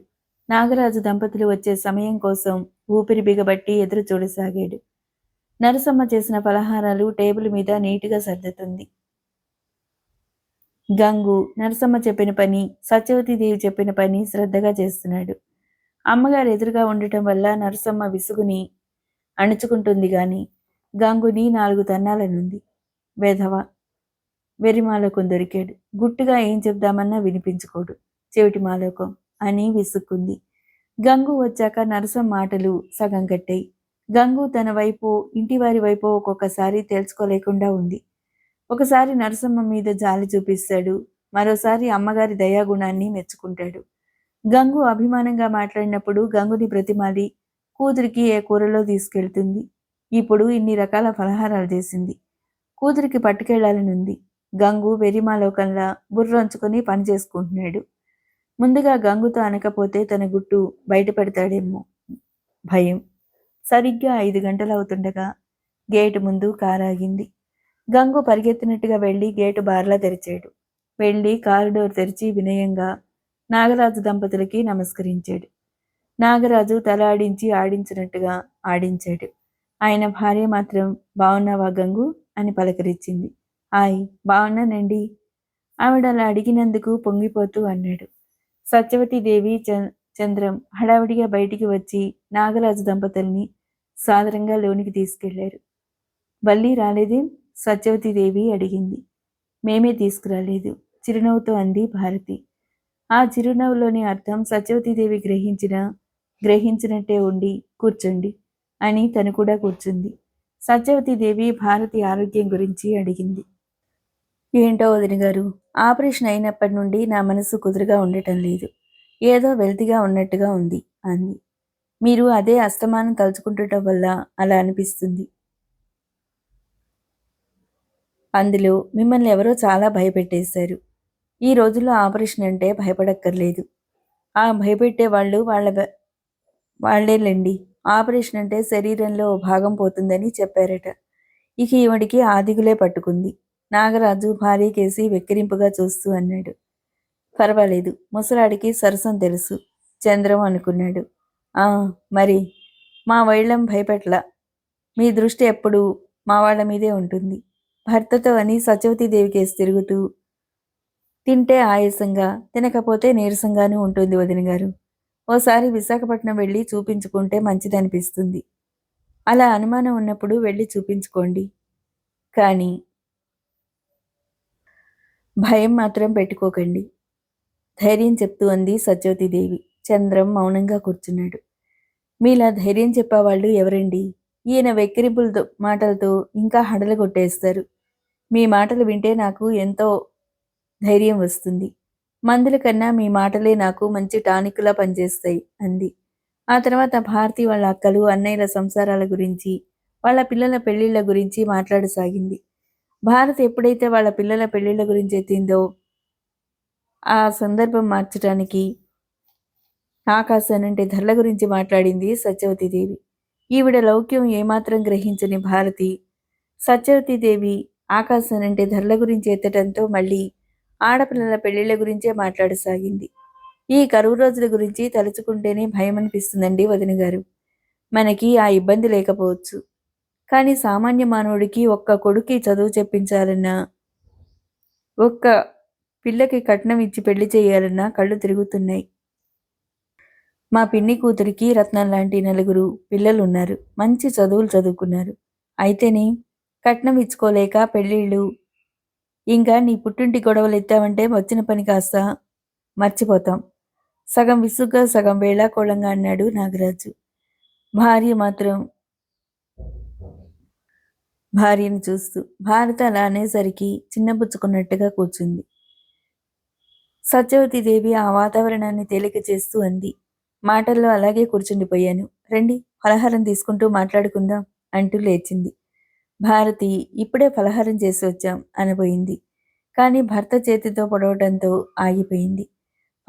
నాగరాజు దంపతులు వచ్చే సమయం కోసం ఊపిరి బిగబట్టి ఎదురు చూడసాగాడు. నరసమ్మ చేసిన పలహారాలు టేబుల్ మీద నీటుగా సర్దుతుంది. గంగు నరసమ్మ చెప్పిన పని, సత్యవతీదేవి చెప్పిన పని శ్రద్ధగా చేస్తున్నాడు. అమ్మగారు ఎదురుగా ఉండటం వల్ల నరసమ్మ విసుగుని అణుచుకుంటుంది గాని గంగుని 4 తన్నాలనుంది. వెధవ వెర్రిమాలోకం దొరికాడు. గుట్టుగా ఏం చెప్దామన్నా వినిపించుకోడు, చెవిటి మాలోకం అని విసుక్కుంది. గంగు వచ్చాక నరసం మాటలు సగం కట్టాయి. గంగు తన వైపు, ఇంటివారి వైపు ఒక్కొక్కసారి తేల్చుకోలేకుండా ఉంది. ఒకసారి నరసమ్మ మీద జాలి చూపిస్తాడు, మరోసారి అమ్మగారి దయాగుణాన్ని మెచ్చుకుంటాడు. గంగు అభిమానంగా మాట్లాడినప్పుడు గంగుని ప్రతిమాలి కూతురికి ఏ కూరలో తీసుకెళ్తుంది. ఇప్పుడు ఇన్ని రకాల ఫలహారాలు చేసింది. కూతురికి పట్టుకెళ్లాలనుంది. గంగు వెరిమాలోకంలా బుర్రొంచుకొని పని చేసుకుంటున్నాడు. ముందుగా గంగుతో అనకపోతే తన గుట్టు బయటపడతాడేమో భయం. సరిగ్గా 5 గంటలవుతుండగా గేటు ముందు కారాగింది. గంగు పరిగెత్తినట్టుగా వెళ్లి గేటు బార్లా తెరిచాడు. వెళ్లి కారిడోర్ తెరిచి వినయంగా నాగరాజు దంపతులకి నమస్కరించాడు. నాగరాజు తల ఆడించి ఆడించినట్టుగా ఆడించాడు. ఆయన భార్య మాత్రం బావున్నావా గంగు అని పలకరించింది. హాయ్, బావున్నానండి. ఆవిడ అలా అడిగినందుకు పొంగిపోతూ అన్నాడు. సత్యవతీదేవి చంద్రం హడావిడిగా బయటికి వచ్చి నాగరాజు దంపతుల్ని సాదరంగా లోనికి తీసుకెళ్లారు. వల్లి రాలేదేం? సత్యవతీదేవి అడిగింది. మేమే తీసుకురాలేదు, చిరునవ్వుతో అంది భారతి. ఆ చిరునవ్వులోని అర్థం సత్యవతీదేవి గ్రహించినట్టే ఉండి కూర్చోండి అని తను కూడా కూర్చుంది. సత్యవతీదేవి భారతి ఆరోగ్యం గురించి అడిగింది. ఏంటో వదిన గారు, ఆపరేషన్ అయినప్పటి నుండి నా మనసు కుదురుగా ఉండటం లేదు. ఏదో వెల్తిగా ఉన్నట్టుగా ఉంది అంది. మీరు అదే అస్తమానం తలుచుకుంటుండటం వల్ల అలా అనిపిస్తుంది. అందులో మిమ్మల్ని ఎవరో చాలా భయపెట్టేశారు. ఈ రోజుల్లో ఆపరేషన్ అంటే భయపడక్కర్లేదు. ఆ భయపెట్టే వాళ్ళు వాళ్లేలేండి. ఆపరేషన్ అంటే శరీరంలో ఓ భాగం పోతుందని చెప్పారట. ఇక ఈవిడికి ఆ దిగులే పట్టుకుంది. నాగరాజు భార్యకేసి వెక్కిరింపుగా చూస్తూ అన్నాడు. పర్వాలేదు, ముసలాడికి సరసం తెలుసు చంద్రం అనుకున్నాడు. ఆ మరి మా వైళ్ళం భయపెట్ల. మీ దృష్టి ఎప్పుడూ మా వాళ్ళ మీదే ఉంటుంది. భర్తతో అని సత్యవతీదేవికేసి తిరుగుతూ తింటే ఆయాసంగా, తినకపోతే నీరసంగానూ ఉంటుంది వదిన గారు. ఓసారి విశాఖపట్నం వెళ్ళి చూపించుకుంటే మంచిదనిపిస్తుంది. అలా అనుమానం ఉన్నప్పుడు వెళ్ళి చూపించుకోండి. కానీ భయం మాత్రం పెట్టుకోకండి, ధైర్యం చెప్తూ అంది సత్యవతీదేవి. చంద్రం మౌనంగా కూర్చున్నాడు. మీలా ధైర్యం చెప్పేవాళ్ళు ఎవరండి? ఈయన వెక్కిరింపులతో మాటలతో ఇంకా హడలగొట్టేస్తారు. మీ మాటలు వింటే నాకు ఎంతో ధైర్యం వస్తుంది. మందుల కన్నా మీ మాటలే నాకు మంచి టానిక్లా పనిచేస్తాయి అంది. ఆ తర్వాత భారతి వాళ్ళ అక్కలు అన్నయ్యల సంసారాల గురించి, వాళ్ళ పిల్లల పెళ్లిళ్ల గురించి మాట్లాడసాగింది. భారతి ఎప్పుడైతే వాళ్ళ పిల్లల పెళ్లిళ్ల గురించి ఎత్తిందో ఆ సందర్భం మార్చడానికి ఆకాశానంటే ధరల గురించి మాట్లాడింది సత్యవతీదేవి. ఈవిడ లౌక్యం ఏమాత్రం గ్రహించని భారతి సత్యవతీదేవి ఆకాశానంటే ధరల గురించి ఎత్తడంతో మళ్ళీ ఆడపిల్లల పెళ్లిళ్ల గురించే మాట్లాడసాగింది. ఈ కరువు రోజుల గురించి తలుచుకుంటేనే భయం అనిపిస్తుందండి వదిన గారు. మనకి ఆ ఇబ్బంది లేకపోవచ్చు, కానీ సామాన్య మానవుడికి ఒక్క కొడుక్కి చదువు చెప్పించాలన్నా, ఒక్క పిల్లకి కట్నం ఇచ్చి పెళ్లి చేయాలన్నా కళ్ళు తిరుగుతున్నాయి. మా పిన్ని కూతురికి రత్నం లాంటి 4 పిల్లలున్నారు. మంచి చదువులు చదువుకున్నారు. అయితేనే కట్నం ఇచ్చుకోలేక పెళ్ళిళ్ళు. ఇంకా నీ పుట్టింటి గొడవలు ఎత్తావంటే వచ్చిన పని కాస్త మర్చిపోతాం. సగం విసుగ్గా సగం వేళాకోళంగా అన్నాడు నాగరాజు. భార్యను చూస్తూ. భారత అలా అనేసరికి చిన్నబుచ్చుకున్నట్టుగా కూర్చుంది. సత్యవతీదేవి ఆ వాతావరణాన్ని తేలిక చేస్తూ అంది. మాటల్లో అలాగే కూర్చుండిపోయాను. రండి, ఫలహారం తీసుకుంటూ మాట్లాడుకుందాం అంటూ లేచింది. భారతి ఇప్పుడే ఫలహారం చేసి వచ్చాం అనబోయింది. కానీ భర్త చేతితో పొడవటంతో ఆగిపోయింది.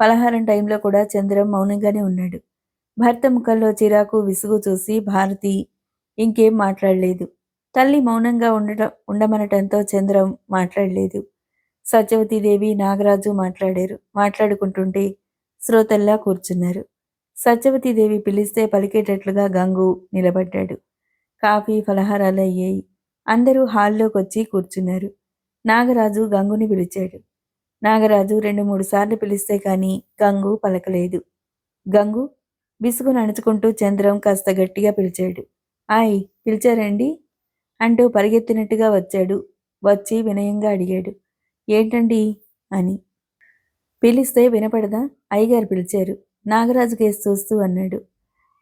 ఫలహారం టైంలో కూడా చంద్రం మౌనంగానే ఉన్నాడు. భర్త ముఖంలో చిరాకు, విసుగు చూసి భారతి ఇంకేం మాట్లాడలేదు. తల్లి మౌనంగా ఉండమనటంతో చంద్రం మాట్లాడలేదు. సత్యవతీదేవి, నాగరాజు మాట్లాడుకుంటుంటే శ్రోతల్లా కూర్చున్నారు. సత్యవతీదేవి పిలిస్తే పలికేటట్లుగా గంగు నిలబడ్డాడు. కాఫీ, ఫలహారాలు అయ్యాయి. అందరూ హాల్లోకొచ్చి కూర్చున్నారు. నాగరాజు గంగుని పిలిచాడు. నాగరాజు 2-3 సార్లు పిలిస్తే కాని గంగు పలకలేదు. గంగు విసుగు నడుచుకుంటూ చంద్రం కాస్త గట్టిగా పిలిచాడు. ఆయ్, పిలిచారండి అంటూ పరిగెత్తినట్టుగా వచ్చాడు. వచ్చి వినయంగా అడిగాడు. ఏంటండి అని. పిలిస్తే వినపడదా? అయ్యగారు పిలిచారు. నాగరాజు కేసు చూస్తూ అన్నాడు.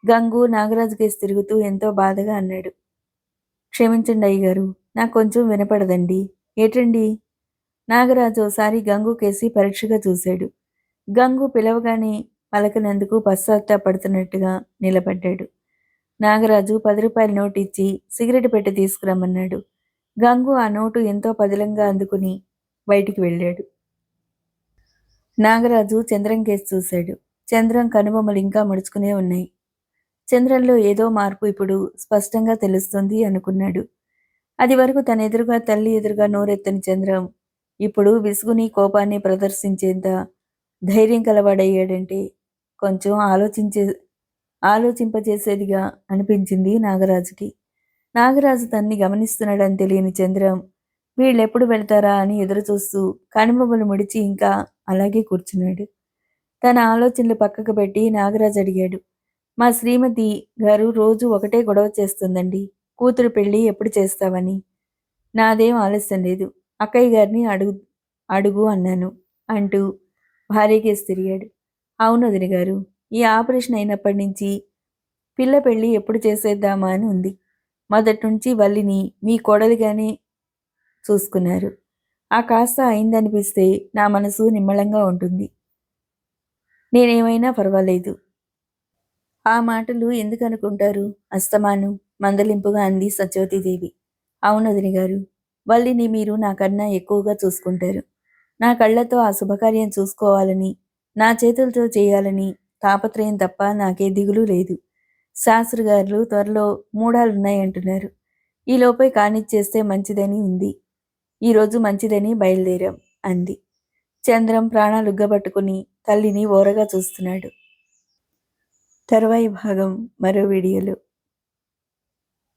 గంగు నాగరాజు కేసు తిరుగుతూ ఎంతో బాధగా అన్నాడు. క్షమించండి అయ్యగారు, నాకు కొంచెం వినపడదండి. ఏటండి? నాగరాజు ఓసారి గంగు కేసి పరీక్షగా చూశాడు. గంగు పిలవగానే పలకనందుకు పశ్చాత్తాపడుతున్నట్టుగా నిలబడ్డాడు. నాగరాజు 10 రూపాయల నోటు ఇచ్చి సిగరెట్ పెట్టి తీసుకురమ్మన్నాడు. గంగు ఆ నోటు ఎంతో పదిలంగా అందుకుని బయటికి వెళ్ళాడు. నాగరాజు చంద్రం కేసి చూశాడు. చంద్రం కనుబొమ్మలు ఇంకా ముడుచుకునే ఉన్నాయి. చంద్రంలో ఏదో మార్పు ఇప్పుడు స్పష్టంగా తెలుస్తుంది అనుకున్నాడు. అది వరకు తన ఎదురుగా తల్లి ఎదురుగా నోరెత్తని చంద్రం ఇప్పుడు విసుగుని కోపాన్ని ప్రదర్శించేంత ధైర్యం కలవాడయ్యాడంటే కొంచెం ఆలోచింపజేసేదిగా అనిపించింది నాగరాజుకి. నాగరాజు తన్ని గమనిస్తున్నాడని తెలియని చంద్రం వీళ్ళెప్పుడు వెళ్తారా అని ఎదురుచూస్తూ కనుబొమ్మలు ముడిచి ఇంకా అలాగే కూర్చున్నాడు. తన ఆలోచనలు పక్కకు పెట్టి నాగరాజు అడిగాడు, మా శ్రీమతి గారు రోజు ఒకటే గొడవ చేస్తుందండి. కూతురు పెళ్లి ఎప్పుడు చేస్తావని. నాదేం ఆలస్యం లేదు. అక్కయ్య గారిని అడుగు అన్నాను అంటూ భార్యకేసి తిరిగాడు. అవును వదిన గారు, ఈ ఆపరేషన్ అయినప్పటి నుంచి పిల్ల పెళ్లి ఎప్పుడు చేసేద్దామా అని ఉంది. మొదటి నుంచి వల్లిని మీ కోడలిగానే చూసుకున్నారు. ఆ కాస్త అయిందనిపిస్తే నా మనసు నిమ్మళంగా ఉంటుంది. నేనేమైనా పర్వాలేదు. ఆ మాటలు ఎందుకనుకుంటారు అస్తమాను మందలింపుగా అంది సత్యవతీదేవి. అవును వదిని గారు, వల్లిని మీరు నాకన్నా ఎక్కువగా చూసుకుంటారు. నా కళ్ళతో ఆ శుభకార్యం చూసుకోవాలని, నా చేతులతో చేయాలని తాపత్రయం తప్ప నాకే దిగులు లేదు. శాస్త్రి గారు త్వరలో మూడాలున్నాయంటున్నారు. ఈలోపే కానిచ్చేస్తే మంచిదని ఉంది. ఈరోజు మంచిదని బయలుదేరాం అంది. చంద్రం ప్రాణాలుగ్గబట్టుకుని తల్లిని ఓరగా చూస్తున్నాడు. తర్వాయి భాగం మరో వీడియోలో.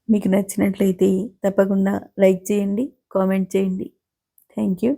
మీకు నచ్చినట్లయితే తప్పకుండా లైక్ చేయండి, కామెంట్ చేయండి. Thank you.